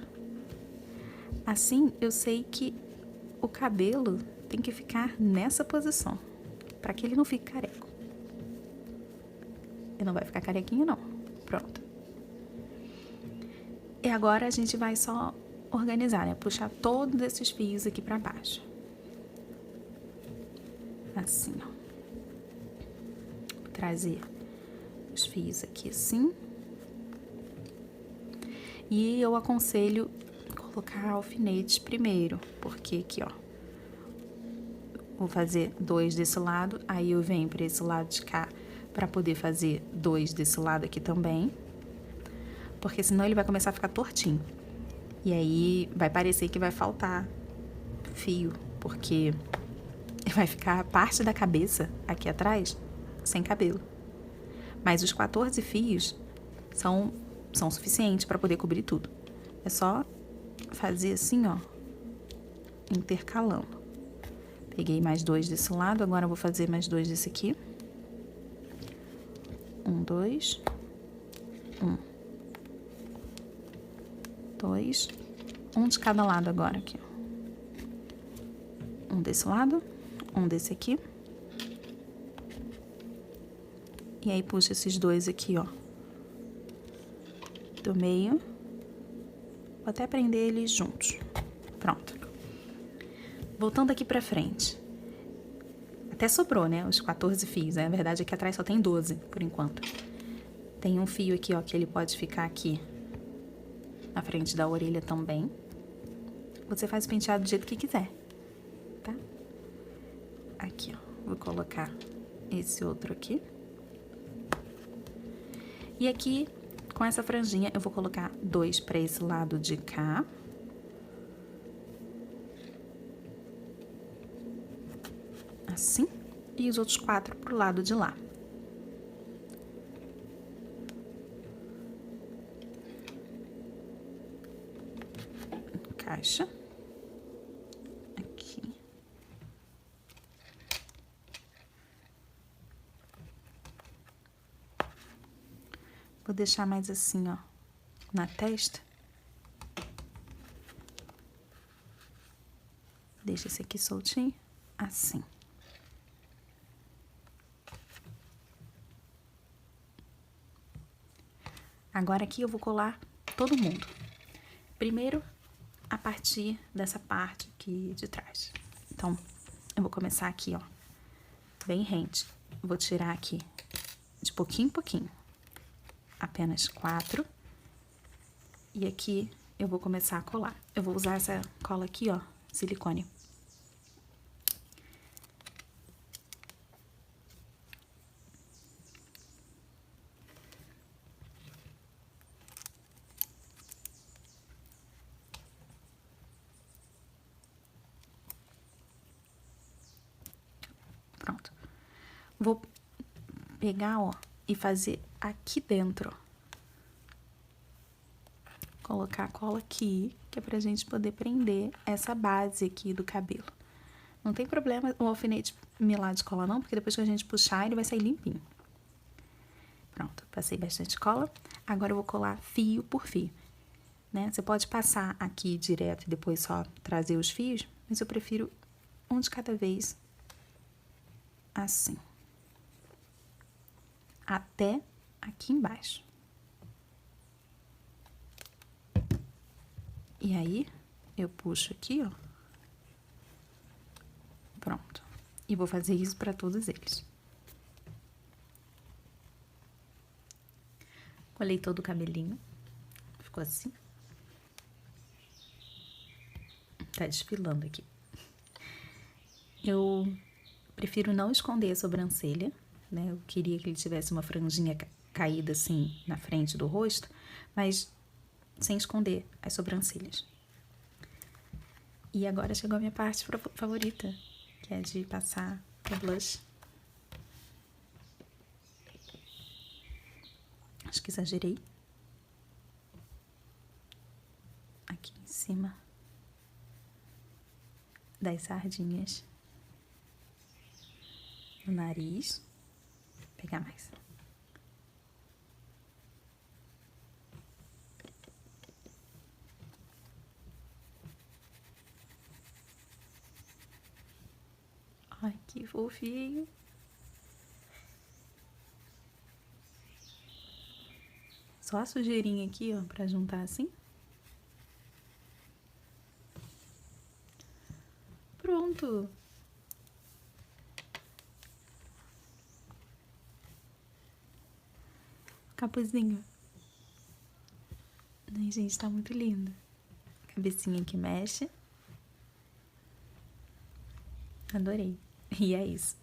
Assim, eu sei que o cabelo tem que ficar nessa posição. Pra que ele não fique careco. Ele não vai ficar carequinho, não. Pronto. E agora a gente vai só organizar, né? Puxar todos esses fios aqui pra baixo. Assim, ó. Vou trazer os fios aqui assim. E eu aconselho colocar alfinetes primeiro, porque aqui, ó, vou fazer 2 desse lado, aí eu venho para esse lado de cá para poder fazer 2 desse lado aqui também, porque senão ele vai começar a ficar tortinho. E aí vai parecer que vai faltar fio, porque vai ficar a parte da cabeça aqui atrás sem cabelo. Mas os 14 fios são suficientes para poder cobrir tudo. É só fazer assim, ó, intercalando. Peguei mais 2 desse lado, agora eu vou fazer mais 2 desse aqui. 1, 2. 1. 2. 1 de cada lado agora aqui, ó. 1 desse lado, 1 desse aqui. E aí puxa esses 2 aqui, ó, do meio. Vou até prender eles juntos. Pronto. Voltando aqui pra frente. Até sobrou, né? Os 14 fios. Na verdade, aqui atrás só tem 12, por enquanto. Tem um fio aqui, ó, que ele pode ficar aqui na frente da orelha também. Você faz o penteado do jeito que quiser, tá? Aqui, ó. Vou colocar esse outro aqui. E aqui, com essa franjinha, eu vou colocar 2 pra esse lado de cá. Assim. E os outros 4 pro lado de lá. Encaixa. Aqui. Vou deixar mais assim, ó, na testa. Deixa esse aqui soltinho, assim. Agora aqui eu vou colar todo mundo. Primeiro, a partir dessa parte aqui de trás. Então, eu vou começar aqui, ó, bem rente. Vou tirar aqui de pouquinho em pouquinho. Apenas 4. E aqui eu vou começar a colar. Eu vou usar essa cola aqui, ó, silicone. Pronto. Vou pegar, ó, e fazer aqui dentro, ó. Colocar a cola aqui, que é pra gente poder prender essa base aqui do cabelo. Não tem problema o alfinete melar de cola não, porque depois que a gente puxar, ele vai sair limpinho. Pronto, passei bastante cola. Agora eu vou colar fio por fio, né? Você pode passar aqui direto e depois só trazer os fios, mas eu prefiro um de cada vez, assim. Até aqui embaixo. E aí, eu puxo aqui, ó. Pronto. E vou fazer isso pra todos eles. Colei todo o cabelinho. Ficou assim. Tá desfilando aqui. Eu prefiro não esconder a sobrancelha, né? Eu queria que ele tivesse uma franjinha caída assim na frente do rosto, mas sem esconder as sobrancelhas. E agora chegou a minha parte favorita, que é de passar o blush. Acho que exagerei. Aqui em cima das sardinhas. No nariz. Vou pegar mais. Ai, que fofinho. Só a sujeirinha aqui, ó, pra juntar assim. Pronto. Capuzinho. Ai, gente, tá muito lindo. Cabecinha que mexe. Adorei. E é isso.